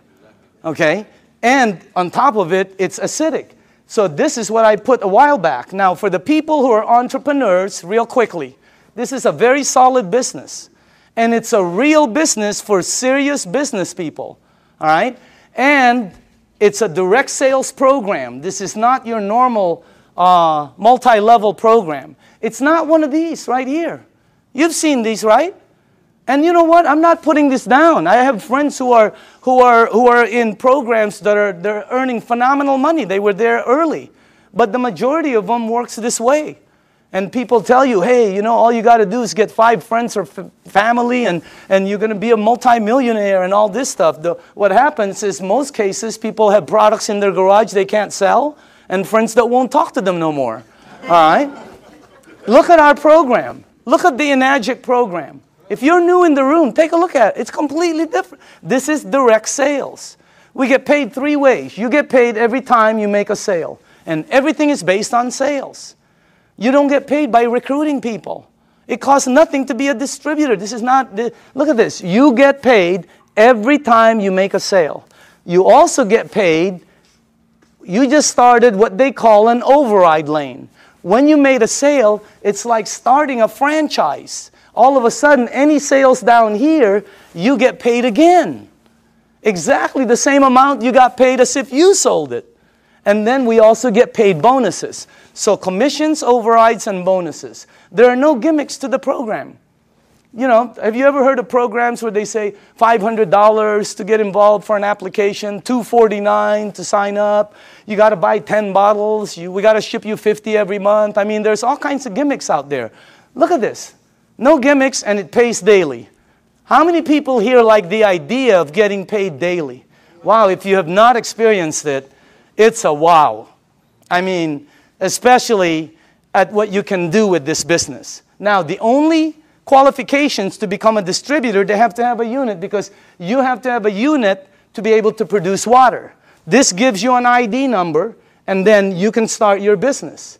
Okay? And on top of it, it's acidic. So this is what I put a while back. Now, for the people who are entrepreneurs, real quickly, this is a very solid business. And it's a real business for serious business people. All right? And it's a direct sales program. This is not your normal multi-level program. It's not one of these right here. You've seen these, right? And you know what? I'm not putting this down. I have friends who are in programs they're earning phenomenal money. They were there early. But the majority of them works this way. And people tell you, hey, you know, all you got to do is get 5 friends or family, and you're going to be a multimillionaire and all this stuff. What happens is, most cases, people have products in their garage they can't sell, and friends that won't talk to them no more. All right? Look at our program. Look at the Enagic program. If you're new in the room, take a look at it. It's completely different. This is direct sales. We get paid 3 ways. You get paid every time you make a sale, and everything is based on sales. You don't get paid by recruiting people. It costs nothing to be a distributor. This is not, look at this. You get paid every time you make a sale. You also get paid, you just started what they call an override lane. When you made a sale, it's like starting a franchise. All of a sudden, any sales down here, you get paid again. Exactly the same amount you got paid as if you sold it. And then we also get paid bonuses. So commissions, overrides, and bonuses. There are no gimmicks to the program. You know, have you ever heard of programs where they say $500 to get involved for an application, $249 to sign up, you got to buy 10 bottles, we got to ship you 50 every month. I mean, there's all kinds of gimmicks out there. Look at this. No gimmicks, and it pays daily. How many people here like the idea of getting paid daily? Wow, if you have not experienced it, it's a wow. I mean, especially at what you can do with this business. Now, the only qualifications to become a distributor, they have to have a unit, because you have to have a unit to be able to produce water. This gives you an ID number, and then you can start your business.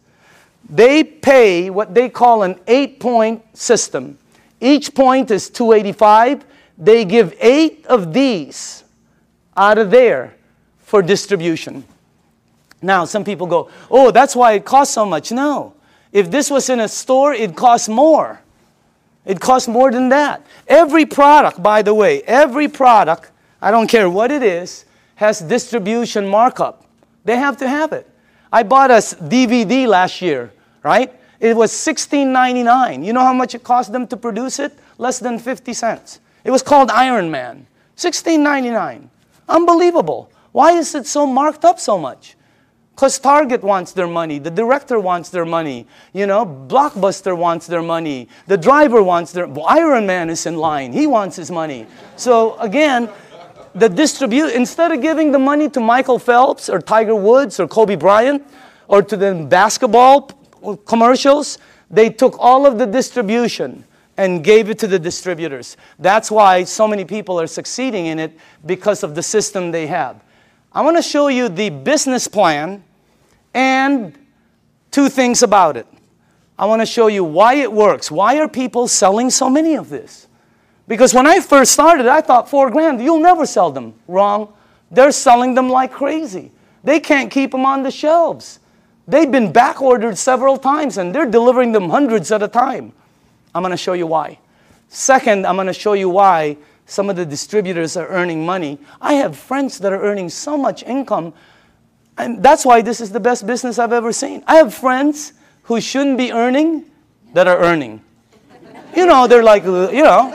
They pay what they call an 8-point system. Each point is $285. They give 8 of these out of there for distribution. Now, some people go, oh, that's why it costs so much. No. If this was in a store, it costs more. It costs more than that. Every product, by the way, every product, I don't care what it is, has distribution markup. They have to have it. I bought a DVD last year, right? It was $16.99. You know how much it cost them to produce it? Less than 50 cents. It was called Iron Man. $16.99. Unbelievable. Why is it so marked up so much? Because Target wants their money. The director wants their money. You know, Blockbuster wants their money. The driver wants their... Iron Man is in line. He wants his money. So again, instead of giving the money to Michael Phelps or Tiger Woods or Kobe Bryant or to the basketball commercials, they took all of the distribution and gave it to the distributors. That's why so many people are succeeding in it, because of the system they have. I want to show you the business plan and two things about it. I want to show you why it works. Why are people selling so many of this? Because when I first started, I thought $4,000, you'll never sell them. Wrong. They're selling them like crazy. They can't keep them on the shelves. They've been back ordered several times and they're delivering them hundreds at a time. I'm going to show you why. Second, I'm going to show you why some of the distributors are earning money. I have friends that are earning so much income, and that's why this is the best business I've ever seen. I have friends who shouldn't be earning that are earning. You know, they're like, you know,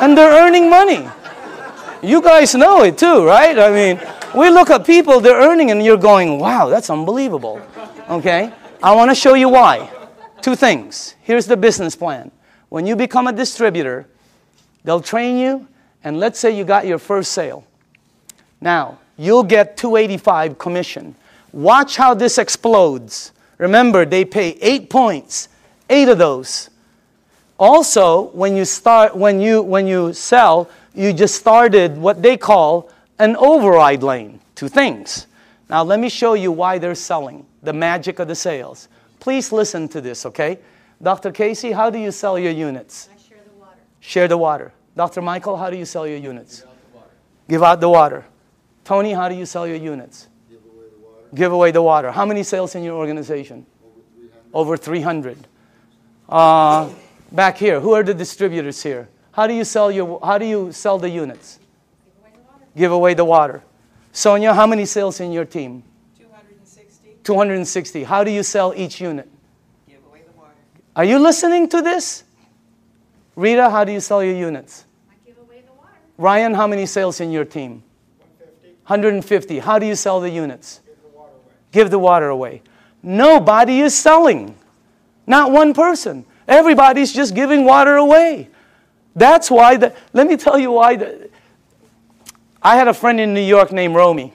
and they're earning money. You guys know it too, right? I mean, we look at people, they're earning, and you're going, wow, that's unbelievable. Okay? I want to show you why. Two things. Here's the business plan. When you become a distributor, they'll train you, and let's say you got your first sale. Now, you'll get $285 commission. Watch how this explodes. Remember, they pay 8 points, 8 of those. Also, when you sell, you just started what they call an override lane. Two things. Now, let me show you why they're selling, the magic of the sales. Please listen to this, okay? Dr. Casey, how do you sell your units? I share the water. Share the water. Dr. Michael, how do you sell your units? Give out the water. Tony, how do you sell your units? Give away the water. Give away the water. How many sales in your organization? Over 300. Over 300. Back here, who are the distributors here? How do you sell the units? Give away the water. Sonia, how many sales in your team? 260. 260. How do you sell each unit? Give away the water. Are you listening to this? Rita, how do you sell your units? I give away the water. Ryan, how many sales in your team? 150. How do you sell the units? Give the water away. Give the water away. Nobody is selling. Not one person. Everybody's just giving water away. That's why, let me tell you why. I had a friend in New York named Romy.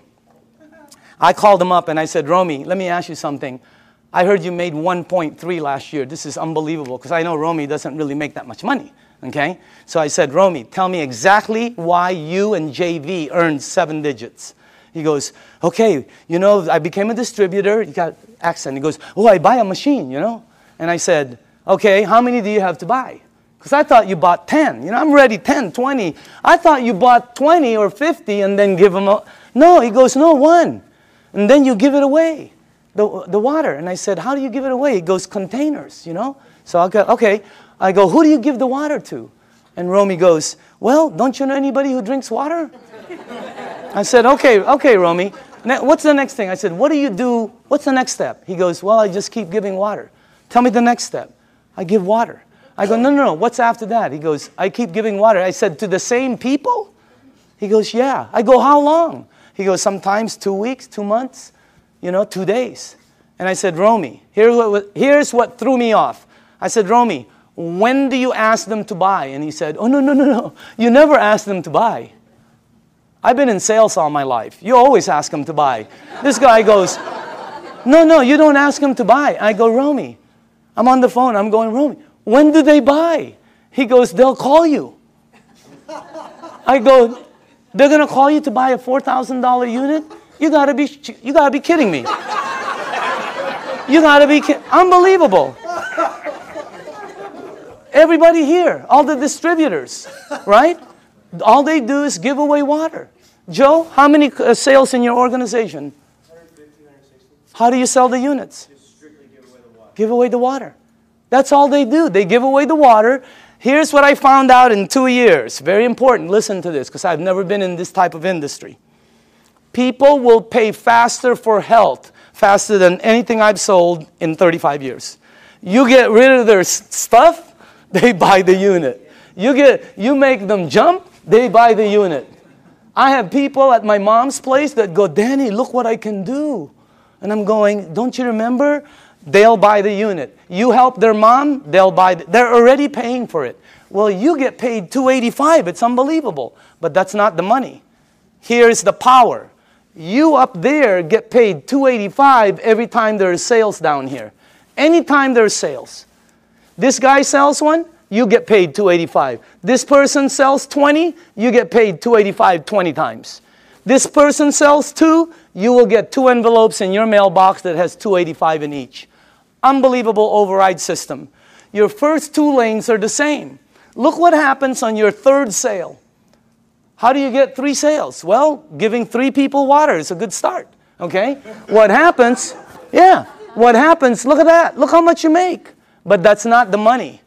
I called him up and I said, Romy, let me ask you something. I heard you made 1.3 last year. This is unbelievable, because I know Romy doesn't really make that much money. Okay? So I said, Romy, tell me exactly why you and JV earned 7 digits. He goes, okay, you know, I became a distributor. He got accent. He goes, oh, I buy a machine, you know. And I said, okay, how many do you have to buy? Because I thought you bought 10. You know, I'm ready 10, 20. I thought you bought 20 or 50 and then give them a... No, he goes, no, 1. And then you give it away, the water. And I said, how do you give it away? He goes, containers, you know. So I go, okay. I go, who do you give the water to? And Romy goes, well, don't you know anybody who drinks water? I said, okay, Romy. What's the next thing? I said, what do you do? What's the next step? He goes, well, I just keep giving water. Tell me the next step. I give water. I go, no. What's after that? He goes, I keep giving water. I said, to the same people? He goes, yeah. I go, how long? He goes, sometimes 2 weeks, 2 months, you know, 2 days. And I said, Romy, here's what threw me off. I said, Romy, when do you ask them to buy? And he said, oh, no. You never ask them to buy. I've been in sales all my life. You always ask them to buy. This guy goes, no, you don't ask them to buy. I go, Romy, I'm on the phone. I'm going, Romy, when do they buy? He goes, they'll call you. I go, they're going to call you to buy a $4,000 unit? You gotta be kidding me. You gotta be kidding. Unbelievable. Everybody here, all the distributors, right? All they do is give away water. Joe, how many sales in your organization? 150, 160. How do you sell the units? Just strictly give away the water. Give away the water. That's all they do. They give away the water. Here's what I found out in 2 years. Very important. Listen to this, because I've never been in this type of industry. People will pay faster for health, faster than anything I've sold in 35 years. You get rid of their stuff, they buy the unit. You make them jump, they buy the unit. I have people at my mom's place that go, Danny, look what I can do. And I'm going, don't you remember? They'll buy the unit. You help their mom, they'll buy. They're already paying for it. Well, you get paid $285. It's unbelievable. But that's not the money. Here's the power. You up there get paid $285 every time there's sales down here. Anytime there's sales. This guy sells one, you get paid $285. This person sells 20, you get paid $285 20 times. This person sells 2, you will get 2 envelopes in your mailbox that has $285 in each. Unbelievable override system. Your first 2 lanes are the same. Look what happens on your 3rd sale. How do you get 3 sales? Well, giving 3 people water is a good start. Okay? What happens? Yeah. What happens? Look at that. Look how much you make. But that's not the money.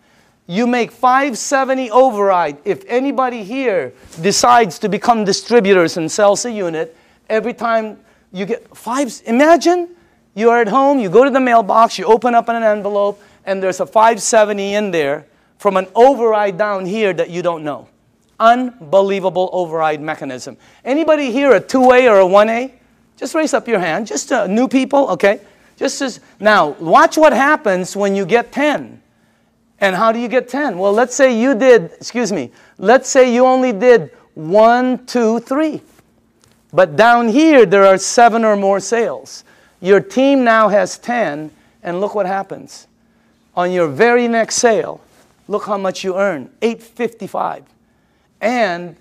You make $570 override. If anybody here decides to become distributors and sells a unit, every time you get 5, imagine you're at home, you go to the mailbox, you open up an envelope, and there's a $570 in there from an override down here that you don't know. Unbelievable override mechanism. Anybody here a 2A or a 1A? Just raise up your hand. Just new people, okay? Now, watch what happens when you get 10. And how do you get 10? Well, let's say you did, let's say you only did 1, 2, 3. But down here, there are 7 or more sales. Your team now has 10, and look what happens. On your very next sale, look how much you earn, $855. And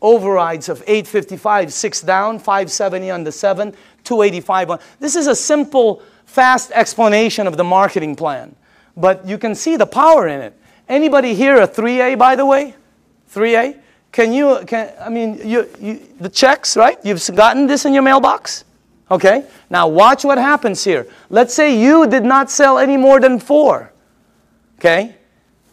overrides of $855, 6 down, $570 on the 7, $285 on. This is a simple, fast explanation of the marketing plan. But you can see the power in it. Anybody here a 3A, by the way? 3A? The checks, right? You've gotten this in your mailbox? Okay? Now watch what happens here. Let's say you did not sell any more than 4. Okay?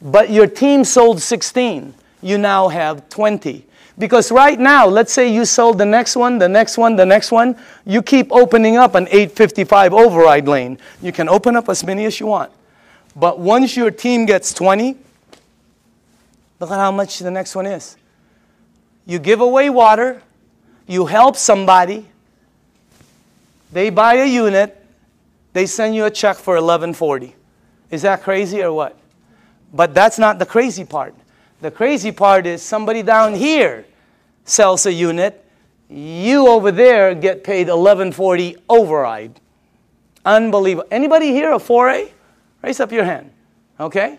But your team sold 16. You now have 20. Because right now, let's say you sold the next one, the next one, the next one. You keep opening up an 855 override lane. You can open up as many as you want. But once your team gets 20, look at how much the next one is. You give away water. You help somebody. They buy a unit. They send you a check for $1140. Is that crazy or what? But that's not the crazy part. The crazy part is somebody down here sells a unit. You over there get paid $1140 override. Unbelievable. Anybody here a 4A? Raise up your hand. Okay?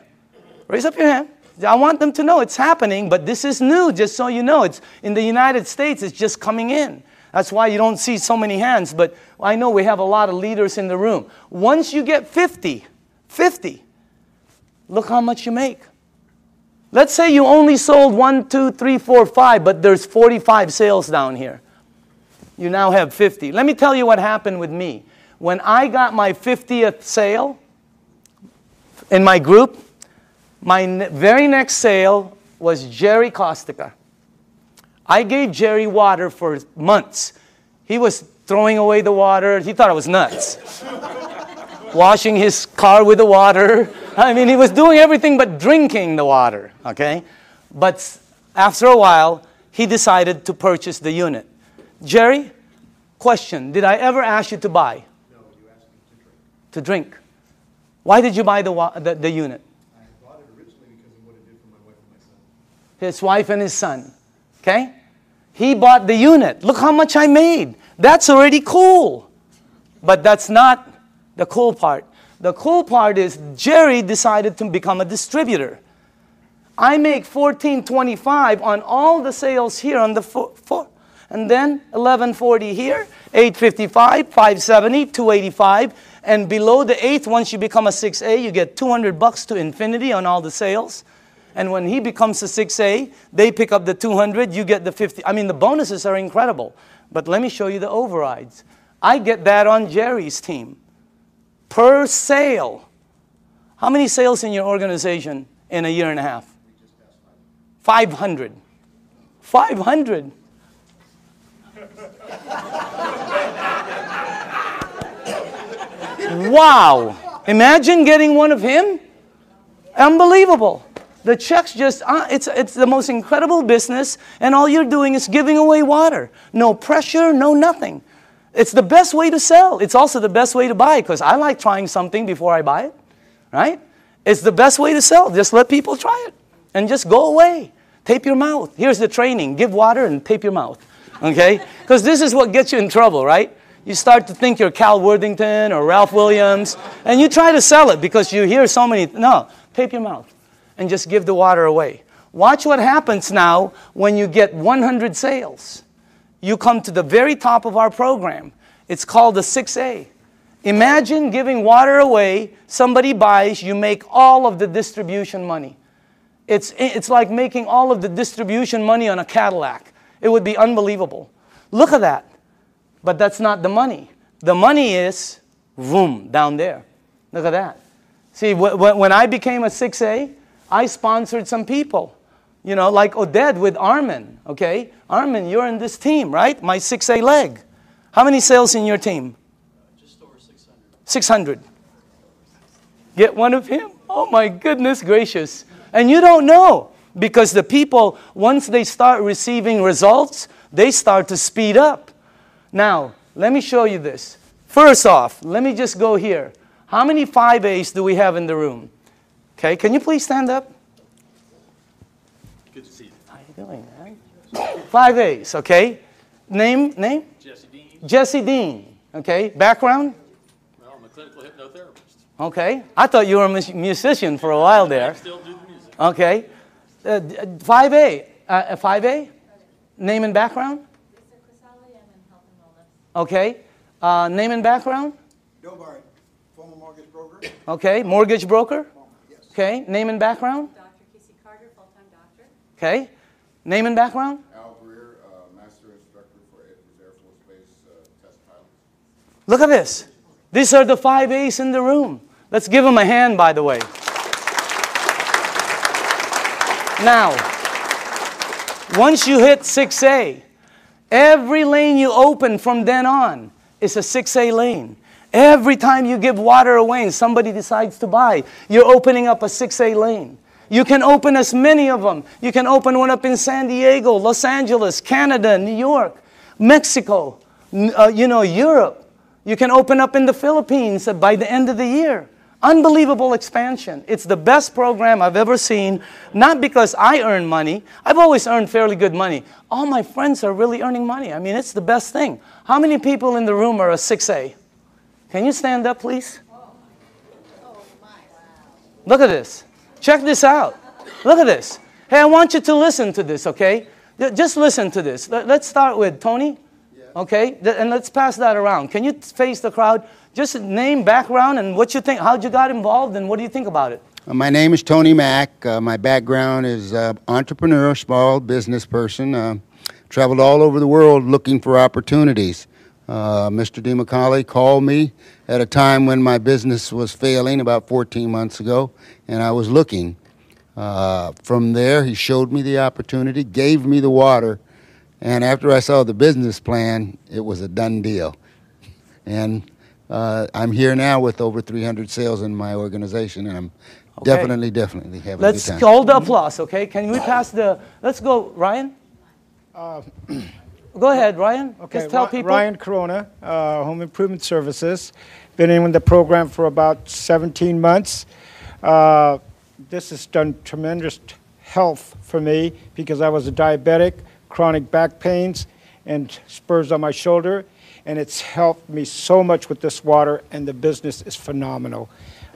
Raise up your hand. I want them to know it's happening, but this is new, just so you know. It's in the United States, it's just coming in. That's why you don't see so many hands, but I know we have a lot of leaders in the room. Once you get 50, look how much you make. Let's say you only sold 1, 2, 3, 4, 5, but there's 45 sales down here. You now have 50. Let me tell you what happened with me. When I got my 50th sale in my group, my very next sale was Jerry Costica. I gave Jerry water for months. He was throwing away the water. He thought I was nuts. Washing his car with the water. I mean, he was doing everything but drinking the water, okay? But after a while, he decided to purchase the unit. Jerry, question, did I ever ask you to buy? No, you asked me to drink. Why did you buy the unit? I bought it originally because of what it did for my wife and my son. His wife and his son, okay? He bought the unit. Look how much I made. That's already cool. But that's not the cool part. The cool part is Jerry decided to become a distributor. I make $14.25 on all the sales here on the floor. And then $11.40 here, $8.55, $5.70, $2.85. And below the 8th, once you become a 6A, you get $200 to infinity on all the sales. And when he becomes a 6A, they pick up the 200, you get the 50. I mean, the bonuses are incredible. But let me show you the overrides. I get that on Jerry's team. Per sale. How many sales in your organization in a year and a half? 500. 500. Wow. Imagine getting one of him. Unbelievable. The checks just, it's the most incredible business, and all you're doing is giving away water. No pressure, no nothing. It's the best way to sell. It's also the best way to buy, because I like trying something before I buy it, right? It's the best way to sell. Just let people try it, and just go away. Tape your mouth. Here's the training. Give water and tape your mouth, okay? Because this is what gets you in trouble, right? You start to think you're Cal Worthington or Ralph Williams, and you try to sell it because you hear so many, no, tape your mouth. And just give the water away. Watch what happens now when you get 100 sales. You come to the very top of our program. It's called the 6A. Imagine giving water away, somebody buys, you make all of the distribution money. It's like making all of the distribution money on a Cadillac. It would be unbelievable. Look at that. But that's not the money. The money is, boom, down there. Look at that. See, when I became a 6A, I sponsored some people, you know, like Oded with Armin, okay? Armin, you're in this team, right? My 6A leg. How many sales in your team? Just over 600. 600. Get one of him? Oh, my goodness gracious. And you don't know, because the people, once they start receiving results, they start to speed up. Now, let me show you this. First off, let me just go here. How many 5As do we have in the room? Okay, can you please stand up? Good to see you. How are you doing, man? 5As, okay? Name? Jesse Dean. Jesse Dean, okay? Background? Well, I'm a clinical hypnotherapist. Okay. I thought you were a musician for a while there. I still do the music. Okay. 5A. 5A? Name and background? Okay. Name and background? Bill Barrett, former mortgage broker. Okay. Mortgage broker? Yes. Okay. Name and background? Dr. Casey Carter, full-time doctor. Okay. Name and background? Al Greer, Master Instructor for Air Force Base Test Pilots. Look at this. These are the 5As in the room. Let's give them a hand, by the way. Now, once you hit 6A, every lane you open from then on is a 6A lane. Every time you give water away and somebody decides to buy, you're opening up a 6A lane. You can open as many of them. You can open one up in San Diego, Los Angeles, Canada, New York, Mexico, Europe. You can open up in the Philippines by the end of the year. Unbelievable expansion. It's the best program I've ever seen, not because I earn money. I've always earned fairly good money. All my friends are really earning money. I mean, it's the best thing. How many people in the room are a 6A? Can you stand up, please? Look at this. Check this out. Look at this. Hey, I want you to listen to this, okay? Just listen to this. Let's start with Tony, okay? And let's pass that around. Can you face the crowd? Just name, background, and what you think, how'd you got involved, and what do you think about it? My name is Tony Mack. My background is entrepreneur, small business person. Traveled all over the world looking for opportunities. Mr. Demacali called me at a time when my business was failing about 14 months ago, and I was looking. From there, he showed me the opportunity, gave me the water, and after I saw the business plan, it was a done deal. And I'm here now with over 300 sales in my organization, and I'm definitely having a good time. Let's hold the applause, okay? Can we pass the, let's go, Ryan? Go ahead, Ryan. Okay, Just tell people. Ryan Corona, Home Improvement Services. Been in the program for about 17 months. This has done tremendous health for me because I was a diabetic, chronic back pains, and spurs on my shoulder. And it's helped me so much with this water, and the business is phenomenal.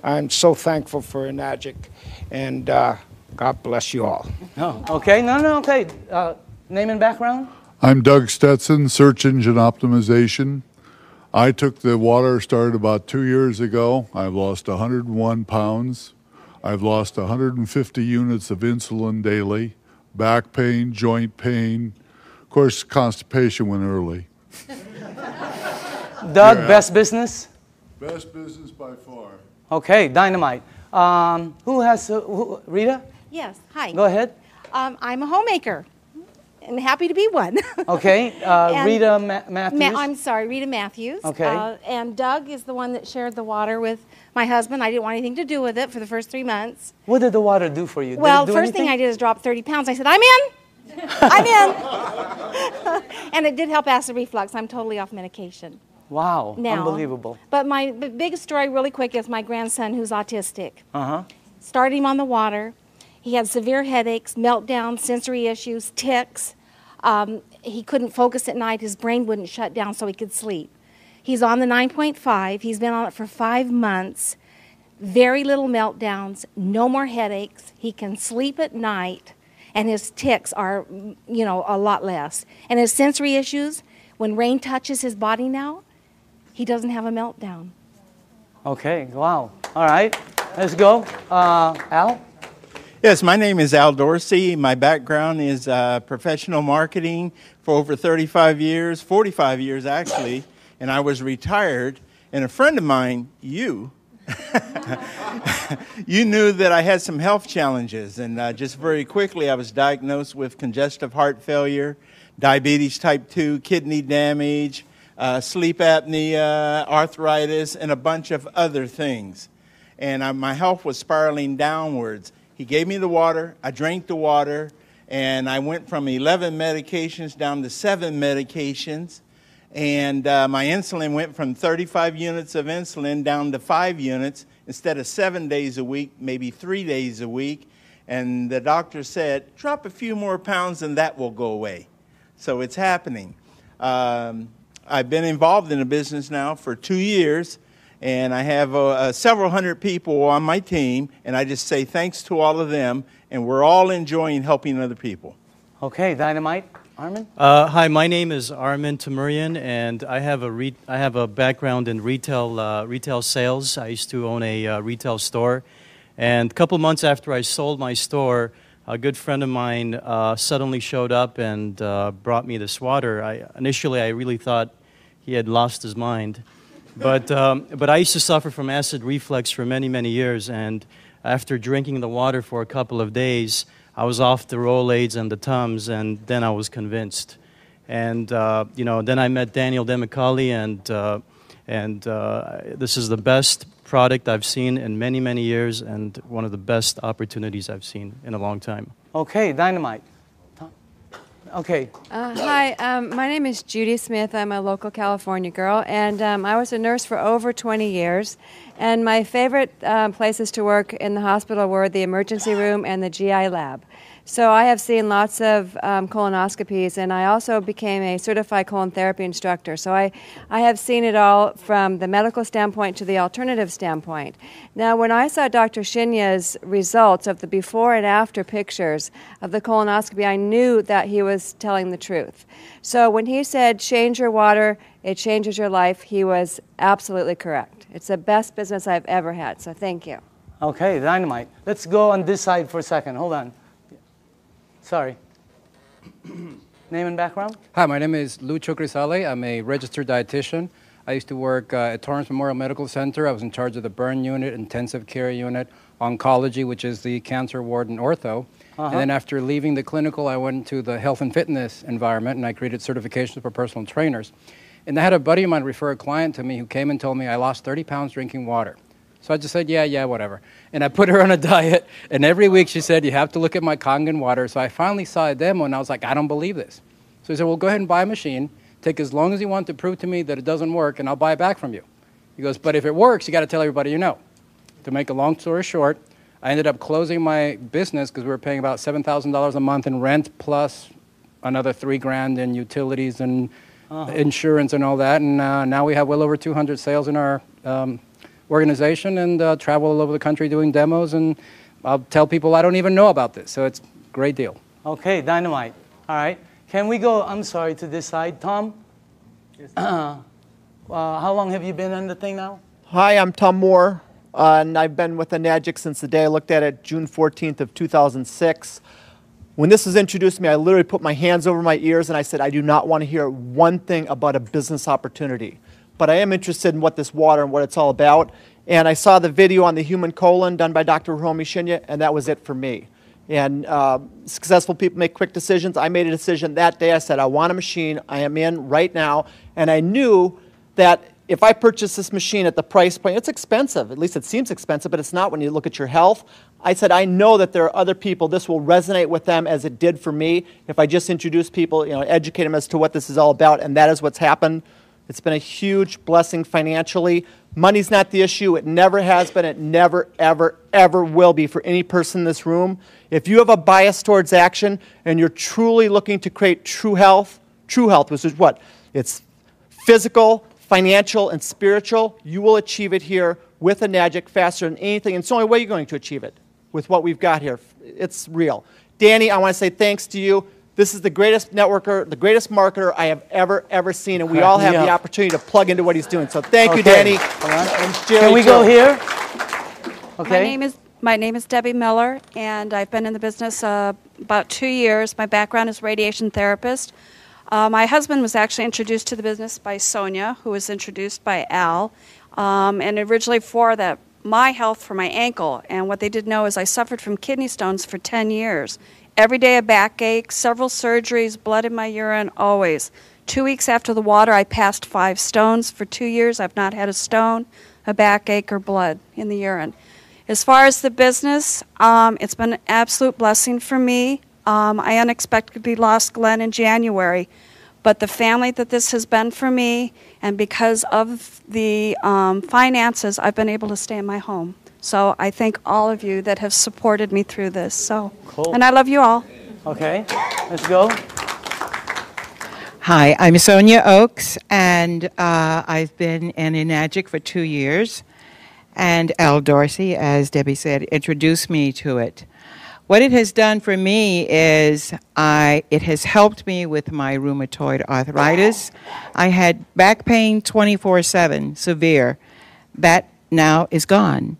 I'm so thankful for Enagic, and God bless you all. Oh, okay. No, okay. Name and background? I'm Doug Stetson, Search Engine Optimization. I took the water, started about 2 years ago. I've lost 101 pounds. I've lost 150 units of insulin daily, back pain, joint pain. Of course, constipation went early. Doug, best business? Best business by far. Okay, dynamite. Rita? Yes, hi. Go ahead. I'm a homemaker, and happy to be one. Okay, And Rita Matthews. I'm sorry, Rita Matthews. Okay. And Doug is the one that shared the water with my husband. I didn't want anything to do with it for the first 3 months. What did the water do for you? Well, did it do first thing I anything? did is drop 30 pounds. I said, I'm in. I'm in. And it did help acid reflux. I'm totally off medication Wow, now. unbelievable. But my biggest story really quick is my grandson who's autistic. Uh-huh. Started him on the water. He had severe headaches, meltdowns, sensory issues, tics. He couldn't focus at night. His brain wouldn't shut down so he could sleep. He's on the 9.5. He's been on it for 5 months. Very little meltdowns, no more headaches. He can sleep at night, and his tics are, you know, a lot less. And his sensory issues, when rain touches his body now, he doesn't have a meltdown. Okay, wow. All right, let's go. Al? Yes, my name is Al Dorsey. My background is professional marketing for over 35 years, 45 years actually, and I was retired. And a friend of mine, you knew that I had some health challenges. And just very quickly, I was diagnosed with congestive heart failure, diabetes type 2, kidney damage, sleep apnea, arthritis, and a bunch of other things. And my health was spiraling downwards. He gave me the water, I drank the water, and I went from 11 medications down to 7 medications. And my insulin went from 35 units of insulin down to 5 units instead of 7 days a week, maybe 3 days a week. And the doctor said, drop a few more pounds and that will go away. So it's happening. I've been involved in the business now for 2 years. And I have several hundred people on my team, and I just say thanks to all of them, and we're all enjoying helping other people. Okay, Dynamite. Armin? Hi, my name is Armin Tamurian, and I have a background in retail sales. I used to own a retail store, and a couple months after I sold my store, a good friend of mine suddenly showed up and brought me this water. Initially, I really thought he had lost his mind. But I used to suffer from acid reflux for many, many years, and after drinking the water for a couple of days, I was off the Rolaids and the Tums, and then I was convinced. And then I met Daniel Demacali, and this is the best product I've seen in many, many years, and one of the best opportunities I've seen in a long time. Okay, Dynamite. Okay. Hi, my name is Judy Smith. I'm a local California girl, and I was a nurse for over 20 years. And my favorite places to work in the hospital were the emergency room and the GI lab. So I have seen lots of colonoscopies, and I also became a certified colon therapy instructor. So I have seen it all from the medical standpoint to the alternative standpoint. Now, when I saw Dr. Shinya's results of the before and after pictures of the colonoscopy, I knew that he was telling the truth. So when he said, change your water, it changes your life, he was absolutely correct. It's the best business I've ever had, so thank you. Okay, Dynamite. Let's go on this side for a second. Hold on. Sorry. Name and background? Hi, my name is Lucho Crisale. I'm a registered dietitian. I used to work at Torrance Memorial Medical Center. I was in charge of the burn unit, intensive care unit, oncology, which is the cancer ward and ortho. And then after leaving the clinical, I went to the health and fitness environment, and I created certifications for personal trainers. And I had a buddy of mine refer a client to me who came and told me I lost 30 pounds drinking water. So I just said, yeah, whatever. And I put her on a diet, and every week she said, you have to look at my Kangen water. So I finally saw a demo, and I was like, I don't believe this. So he said, well, go ahead and buy a machine. Take as long as you want to prove to me that it doesn't work, and I'll buy it back from you. He goes, but if it works, you got to tell everybody you know. To make a long story short, I ended up closing my business because we were paying about $7,000 a month in rent plus another $3,000 in utilities and insurance and all that. And now we have well over 200 sales in our organization and travel all over the country doing demos. And I'll tell people I don't even know about this. So it's a great deal. Okay, Dynamite. All right. Can we go, I'm sorry, to this side? Tom? Yes. How long have you been on the thing now? Hi, I'm Tom Moore, and I've been with Enagic since the day I looked at it, June 14th of 2006. When this was introduced to me, I literally put my hands over my ears and I said, I do not want to hear one thing about a business opportunity. But I am interested in what this water and what it's all about. And I saw the video on the human colon done by Dr. Hiromi Shinya, and that was it for me. And successful people make quick decisions. I made a decision that day. I said, I want a machine. I am in right now. And I knew that if I purchase this machine at the price point, it's expensive. At least it seems expensive, but it's not when you look at your health. I said, I know that there are other people, this will resonate with them as it did for me. If I just introduce people, educate them as to what this is all about, and that is what's happened. It's been a huge blessing financially. Money's not the issue. It never has been. It never, ever, ever will be for any person in this room. If you have a bias towards action and you're truly looking to create true health, which is what? It's physical, financial, and spiritual. You will achieve it here with a Nagic faster than anything. And it's the only way you're going to achieve it with what we've got here. It's real. Danny, I want to say thanks to you. This is the greatest networker, the greatest marketer I have ever seen, and we all have the opportunity to plug into what he's doing. So thank you, Danny. And Jerry, can we go here? Okay. My name is Debbie Miller, and I've been in the business about 2 years. My background is radiation therapist. My husband was actually introduced to the business by Sonia, who was introduced by Al, and originally for my health for my ankle. And what they didn't know is I suffered from kidney stones for 10 years. Every day a backache, several surgeries, blood in my urine, always. 2 weeks after the water, I passed 5 stones. For 2 years, I've not had a stone, a backache, or blood in the urine. As far as the business, it's been an absolute blessing for me. I unexpectedly lost Glenn in January, but the family that this has been for me, and because of the finances, I've been able to stay in my home. So I thank all of you that have supported me through this. So, cool. And I love you all. Okay, let's go. Hi, I'm Sonia Oakes, and I've been in Enagic for 2 years. And Al Dorsey, as Debbie said, introduced me to it. What it has done for me is it has helped me with my rheumatoid arthritis. I had back pain 24/7, severe. That now is gone.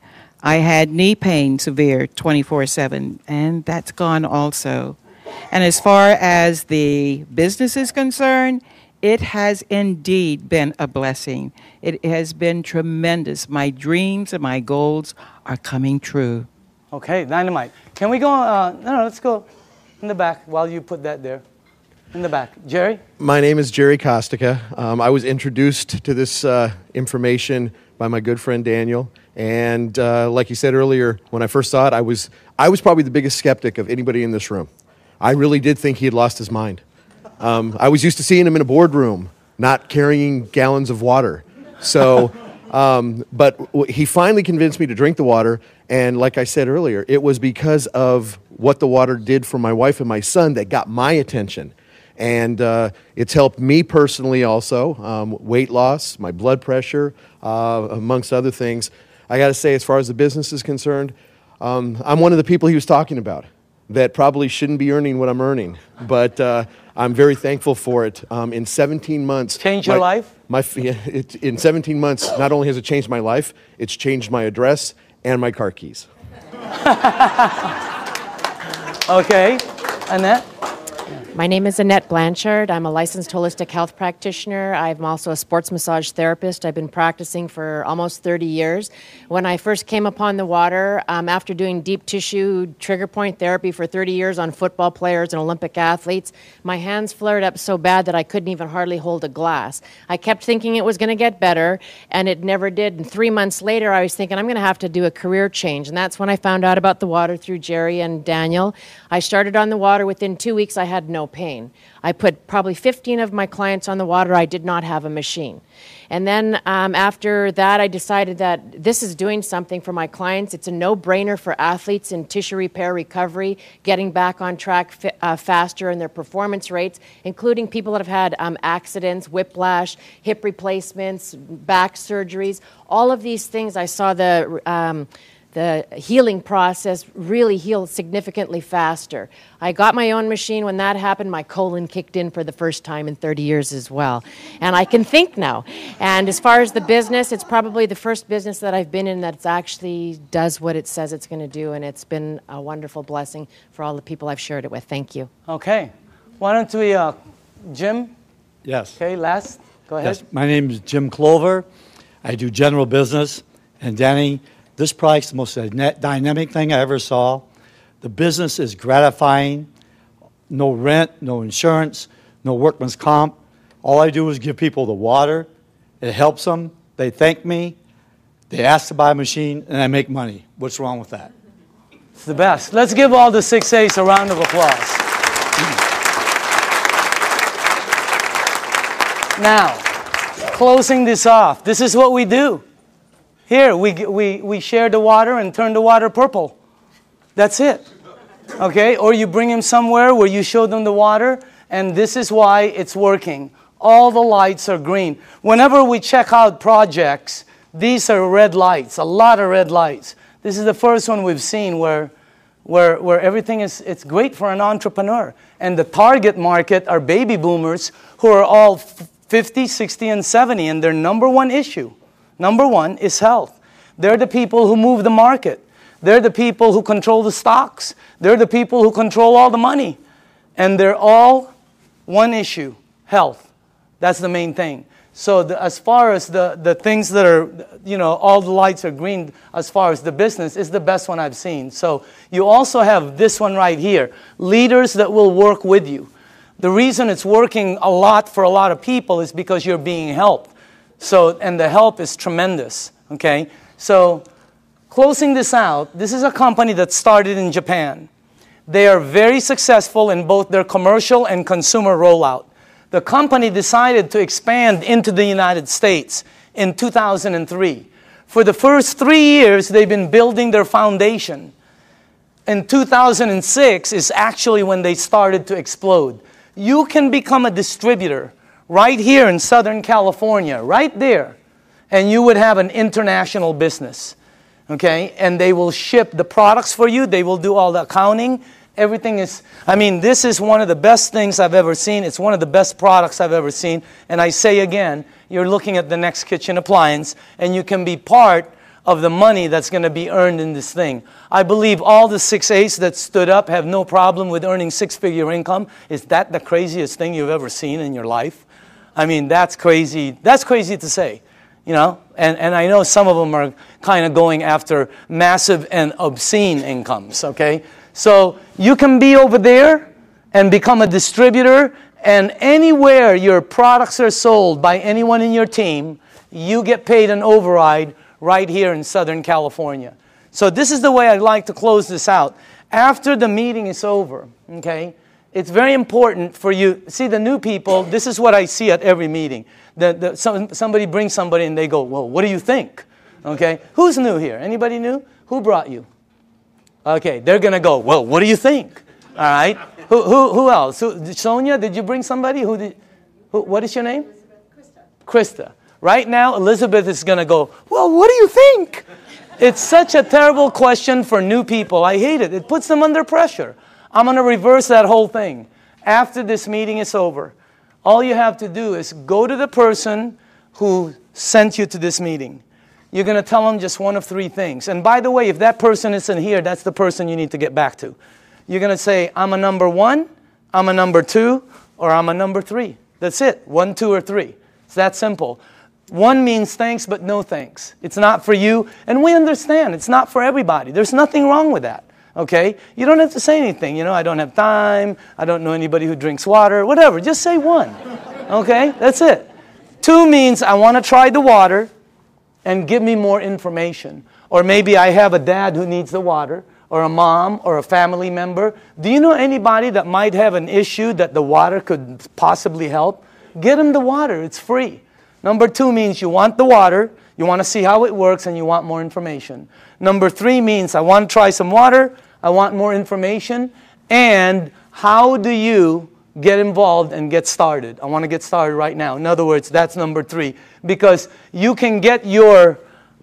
I had knee pain, severe, 24/7, and that's gone also. And as far as the business is concerned, it has indeed been a blessing. It has been tremendous. My dreams and my goals are coming true. Okay, dynamite. Can we go, no, let's go in the back while you put that there. In the back. Jerry? My name is Jerry Kostica. I was introduced to this information by my good friend Daniel. And like you said earlier, when I first saw it, I was probably the biggest skeptic of anybody in this room. I really did think he had lost his mind. I was used to seeing him in a boardroom, not carrying gallons of water. So, but he finally convinced me to drink the water. And like I said earlier, it was because of what the water did for my wife and my son that got my attention. And it's helped me personally also, weight loss, my blood pressure, amongst other things. I got to say, as far as the business is concerned, I'm one of the people he was talking about that probably shouldn't be earning what I'm earning. But I'm very thankful for it. In 17 months... Changed your life? In 17 months, not only has it changed my life, it's changed my address and my car keys. Okay. Annette? My name is Annette Blanchard. I'm a licensed holistic health practitioner. I'm also a sports massage therapist. I've been practicing for almost 30 years. When I first came upon the water, after doing deep tissue trigger point therapy for 30 years on football players and Olympic athletes, my hands flared up so bad that I couldn't even hardly hold a glass. I kept thinking it was going to get better, and it never did. And 3 months later, I was thinking I'm going to have to do a career change. And that's when I found out about the water through Jerry and Daniel. I started on the water. Within 2 weeks, I had no pain. I put probably 15 of my clients on the water. I did not have a machine. And then after that, I decided that this is doing something for my clients. It's a no-brainer for athletes in tissue repair recovery, getting back on track faster in their performance rates, including people that have had accidents, whiplash, hip replacements, back surgeries. All of these things, I saw the healing process really healed significantly faster. I got my own machine. When that happened, my colon kicked in for the first time in 30 years as well. And I can think now. And as far as the business, it's probably the first business that I've been in that actually does what it says it's going to do. And it's been a wonderful blessing for all the people I've shared it with. Thank you. Okay. Why don't we, Jim? Yes. Okay, last. Go ahead. Yes. My name is Jim Clover. I do general business. And Danny, this product's the most dynamic thing I ever saw. The business is gratifying. No rent, no insurance, no workman's comp. All I do is give people the water. It helps them. They thank me. They ask to buy a machine, and I make money. What's wrong with that? It's the best. Let's give all the 6A's a round of applause. Now, closing this off, this is what we do. Here, we share the water and turn the water purple. That's it. Okay? Or you bring them somewhere where you show them the water, and this is why it's working. All the lights are green. Whenever we check out projects, these are red lights, a lot of red lights. This is the first one we've seen where everything is, it's great for an entrepreneur. And the target market are baby boomers who are all 50, 60, and 70, and their number one issue, number one, is health. They're the people who move the market. They're the people who control the stocks. They're the people who control all the money. And they're all one issue, health. That's the main thing. So as far as the things that are, you know, all the lights are green as far as the business is the best one I've seen. So you also have this one right here, leaders that will work with you. The reason it's working a lot for a lot of people is because you're being helped. So, and the help is tremendous, okay? So closing this out, this is a company that started in Japan. They are very successful in both their commercial and consumer rollout. The company decided to expand into the United States in 2003. For the first 3 years, they've been building their foundation. In 2006 is actually when they started to explode. You can become a distributor right here in Southern California, right there, and you would have an international business, okay? And they will ship the products for you. They will do all the accounting. Everything is, I mean, this is one of the best things I've ever seen. It's one of the best products I've ever seen. And I say again, you're looking at the next kitchen appliance, and you can be part of the money that's going to be earned in this thing. I believe all the 6A's that stood up have no problem with earning six-figure income. Is that the craziest thing you've ever seen in your life? I mean, that's crazy. That's crazy to say, you know? And I know some of them are kind of going after massive and obscene incomes, okay? So you can be over there and become a distributor, and anywhere your products are sold by anyone in your team, you get paid an override right here in Southern California. So this is the way I'd like to close this out. After the meeting is over, okay, it's very important for you. See, the new people, this is what I see at every meeting. Somebody brings somebody and they go, well, what do you think? Okay, who's new here? Anybody new? Who brought you? Okay, they're going to go, well, what do you think? All right. Who else? Sonia, did you bring somebody? What is your name? Krista. Right now, Elizabeth is going to go, well, what do you think? It's such a terrible question for new people. I hate it. It puts them under pressure. I'm going to reverse that whole thing. After this meeting is over, all you have to do is go to the person who sent you to this meeting. You're going to tell them just one of three things. And by the way, if that person isn't here, that's the person you need to get back to. You're going to say, I'm a number 1, I'm a number 2, or I'm a number 3. That's it. 1, 2, or 3. It's that simple. 1 means thanks, but no thanks. It's not for you. And we understand. It's not for everybody. There's nothing wrong with that. Okay? You don't have to say anything. You know, I don't have time. I don't know anybody who drinks water. Whatever. Just say 1. Okay? That's it. 2 means I want to try the water and give me more information. Or maybe I have a dad who needs the water, or a mom, or a family member. Do you know anybody that might have an issue that the water could possibly help? Get them the water. It's free. Number 2 means you want the water, you want to see how it works, and you want more information. Number 3 means I want to try some water, I want more information, and how do you get involved and get started? I want to get started right now. In other words, that's number 3. Because you can get your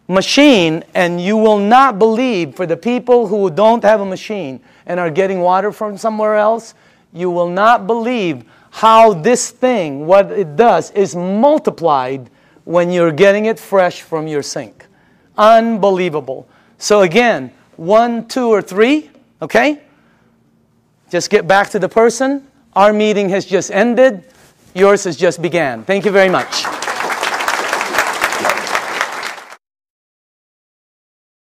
machine, and you will not believe, for the people who don't have a machine and are getting water from somewhere else, you will not believe how this thing, what it does, is multiplied when you're getting it fresh from your sink. Unbelievable. So again, 1, 2, or 3, okay? Just get back to the person. Our meeting has just ended. Yours has just began. Thank you very much.